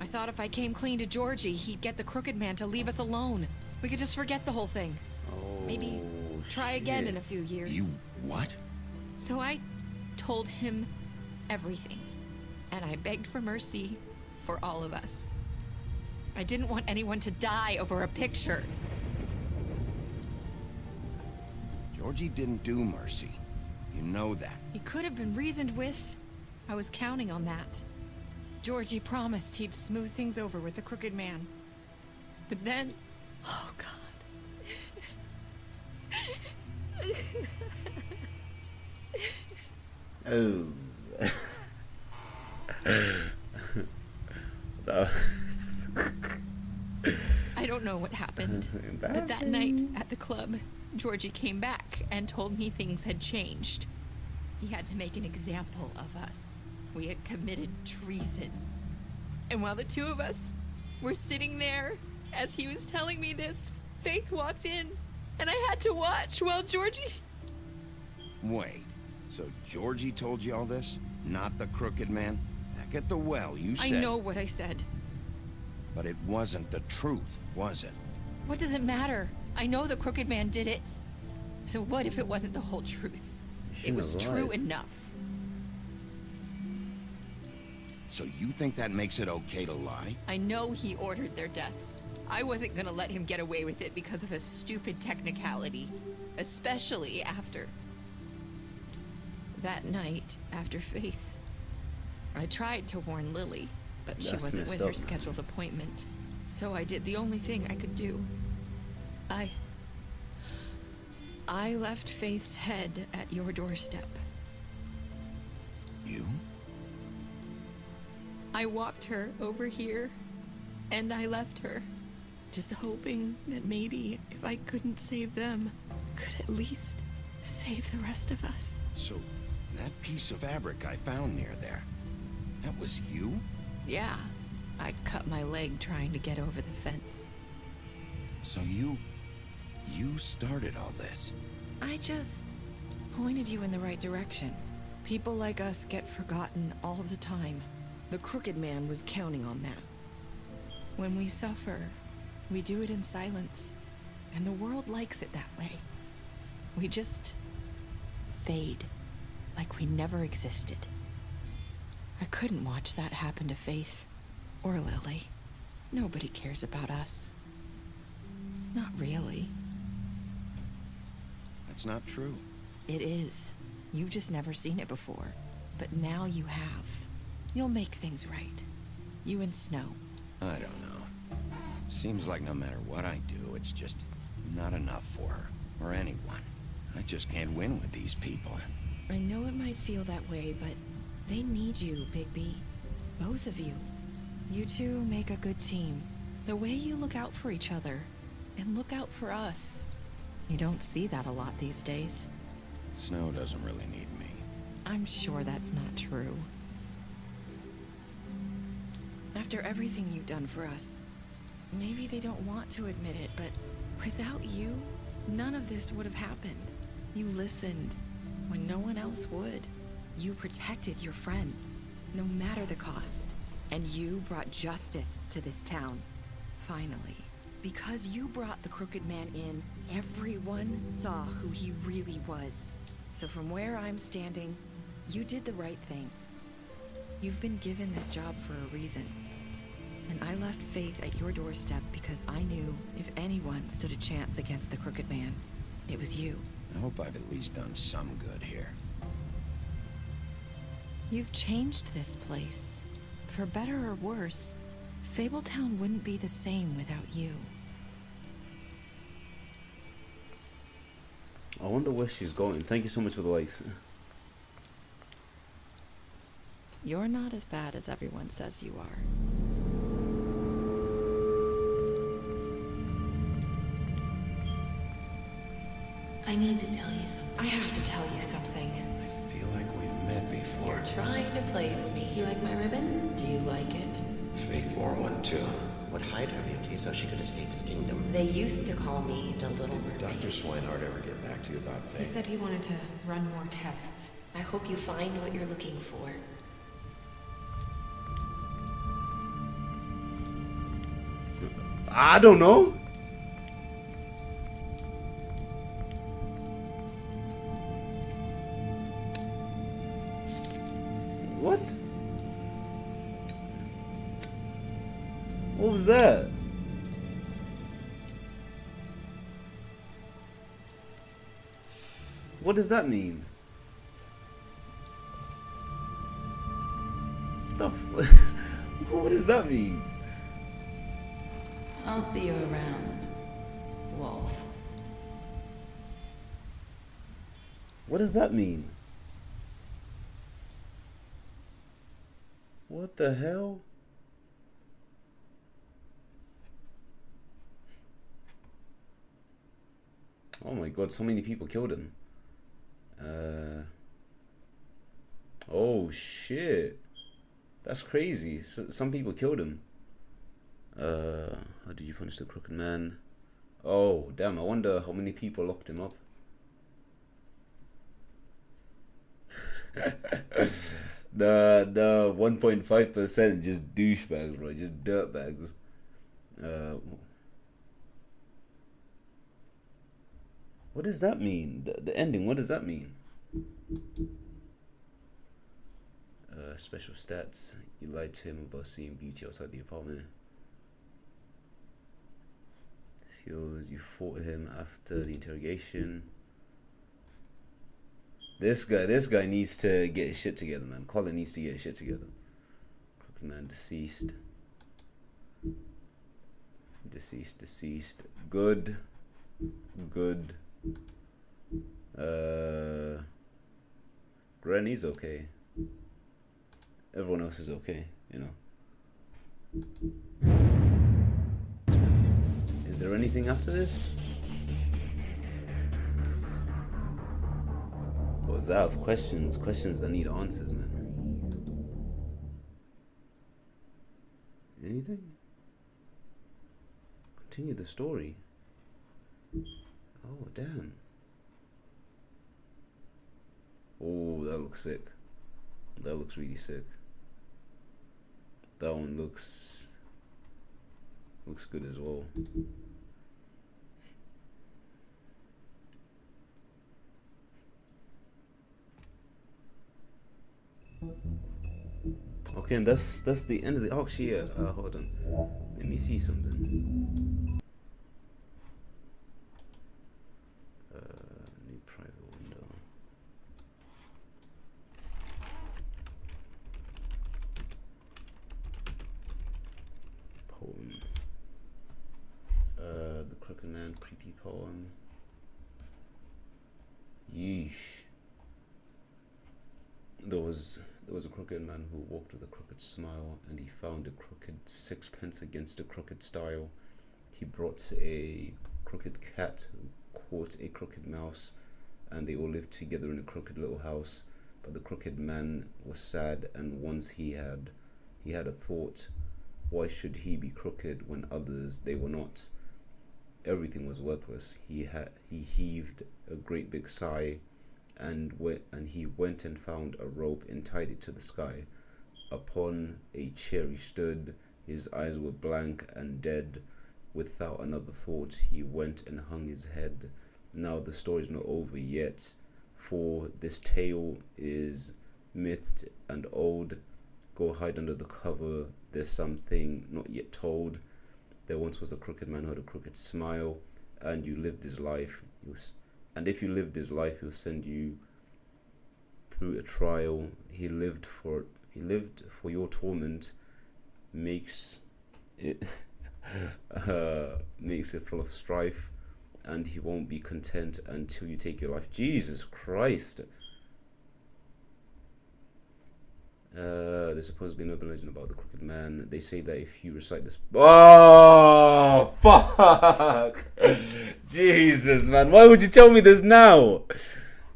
I thought if I came clean to Georgie, he'd get the Crooked Man to leave us alone. We could just forget the whole thing. Maybe try again in a few years. You what? So I told him everything. And I begged for mercy for all of us. I didn't want anyone to die over a picture. Georgie didn't do mercy. You know that. He could have been reasoned with. I was counting on that. Georgie promised he'd smooth things over with the Crooked Man. But then... Oh, God. Oh. That was... I don't know what happened, but that night at the club, Georgie came back and told me things had changed. He had to make an example of us. We had committed treason. And while the two of us were sitting there, as he was telling me this, Faith walked in. And I had to watch while Georgie... Wait, so Georgie told you all this? Not the crooked man? Back at the well, you said... I know what I said. But it wasn't the truth, was it? What does it matter? I know the crooked man did it. So what if it wasn't the whole truth? It was true enough. So you think that makes it okay to lie? I know he ordered their deaths. I wasn't gonna let him get away with it because of a stupid technicality. Especially after... that night, after Faith. I tried to warn Lily, but she wasn't with her scheduled appointment. So I did the only thing I could do. I left Faith's head at your doorstep. You? I walked her over here, and I left her. Just hoping that maybe if I couldn't save them, could at least save the rest of us. So, that piece of fabric I found near there, that was you? Yeah, I cut my leg trying to get over the fence. So you started all this? I just pointed you in the right direction. People like us get forgotten all the time. The crooked man was counting on that. When we suffer, we do it in silence, and the world likes it that way. We just fade, like we never existed. I couldn't watch that happen to Faith, or Lily. Nobody cares about us. Not really. That's not true. It is. You've just never seen it before. But now you have. You'll make things right. You and Snow. I don't know. Seems like no matter what I do, it's just not enough for her, or anyone. I just can't win with these people. I know it might feel that way, but they need you, Bigby. Both of you. You two make a good team. The way you look out for each other, and look out for us. You don't see that a lot these days. Snow doesn't really need me. I'm sure that's not true. After everything you've done for us, maybe they don't want to admit it, but without you, none of this would have happened. You listened when no one else would. You protected your friends, no matter the cost. And you brought justice to this town, finally. Because you brought the crooked man in, everyone saw who he really was. So from where I'm standing, you did the right thing. You've been given this job for a reason. And I left Faith at your doorstep because I knew if anyone stood a chance against the crooked man, it was you. I hope I've at least done some good here. You've changed this place. For better or worse, Fabletown wouldn't be the same without you. I wonder where she's going. Thank you so much for the likes. You're not as bad as everyone says you are. I need to tell you something. I have to tell you something. I feel like we've met before. You're trying to place me. You like my ribbon? Do you like it? Faith wore one too. Would hide her beauty so she could escape his kingdom. They used to call me the Little Mermaid. Dr. Swinehart ever get back to you about Faith? He said he wanted to run more tests. I hope you find what you're looking for. I don't know. What? What was that? What does that mean? The what does that mean? I'll see you around, Wolf. What does that mean? What the hell? Oh my god, so many people killed him. Oh shit. That's crazy. So, some people killed him. How did you punish the crooked man? Oh, damn. I wonder how many people locked him up. The 1.5% just douchebags, bro. Just dirtbags. What does that mean? The ending, what does that mean? Special stats. You lied to him about seeing beauty outside the apartment. Skills. You fought him after the interrogation. This guy needs to get his shit together, man. Colin needs to get his shit together. Crooked man deceased. Deceased. Good. Granny's okay. Everyone else is okay, you know. Is there anything after this? What's that of questions that need answers, man? Anything? Continue the story. Oh, damn. Oh, that looks sick. That looks really sick. That one looks good as well. Okay, and that's the end of the actually, yeah. Hold on. Let me see something. New private window. Poem. The Crooked Man creepy poem. Yeesh. There was a crooked man who walked with a crooked smile, and he found a crooked sixpence against a crooked style. He brought a crooked cat who caught a crooked mouse, and they all lived together in a crooked little house. But the crooked man was sad, and once he had a thought: why should he be crooked when others they were not? Everything was worthless. He heaved a great big sigh, and he went and found a rope and tied it to the sky. Upon a chair he stood, his eyes were blank and dead. Without another thought, he went and hung his head. Now the story's not over yet, for this tale is mythed and old. Go hide under the cover, there's something not yet told. There once was a crooked man who had a crooked smile, and you lived his life. And if you lived his life, he'll send you through a trial. He lived for your torment, makes it full of strife, and he won't be content until you take your life. Jesus Christ. There's supposedly an urban legend about the crooked man. They say that if you recite this... Oh, fuck! Jesus, man. Why would you tell me this now?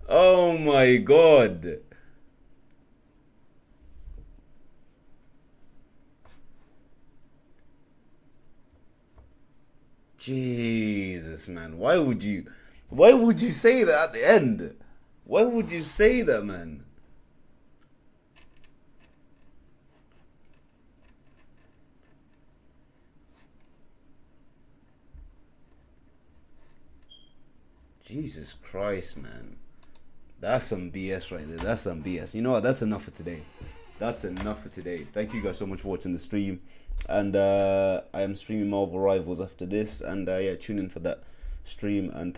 Oh, my God. Jesus, man. Why would you say that at the end? Why would you say that, man? Jesus Christ, man. That's some BS right there. That's some BS. You know what? That's enough for today. That's enough for today. Thank you guys so much for watching the stream. And I am streaming Marvel Rivals after this. And yeah, tune in for that stream. And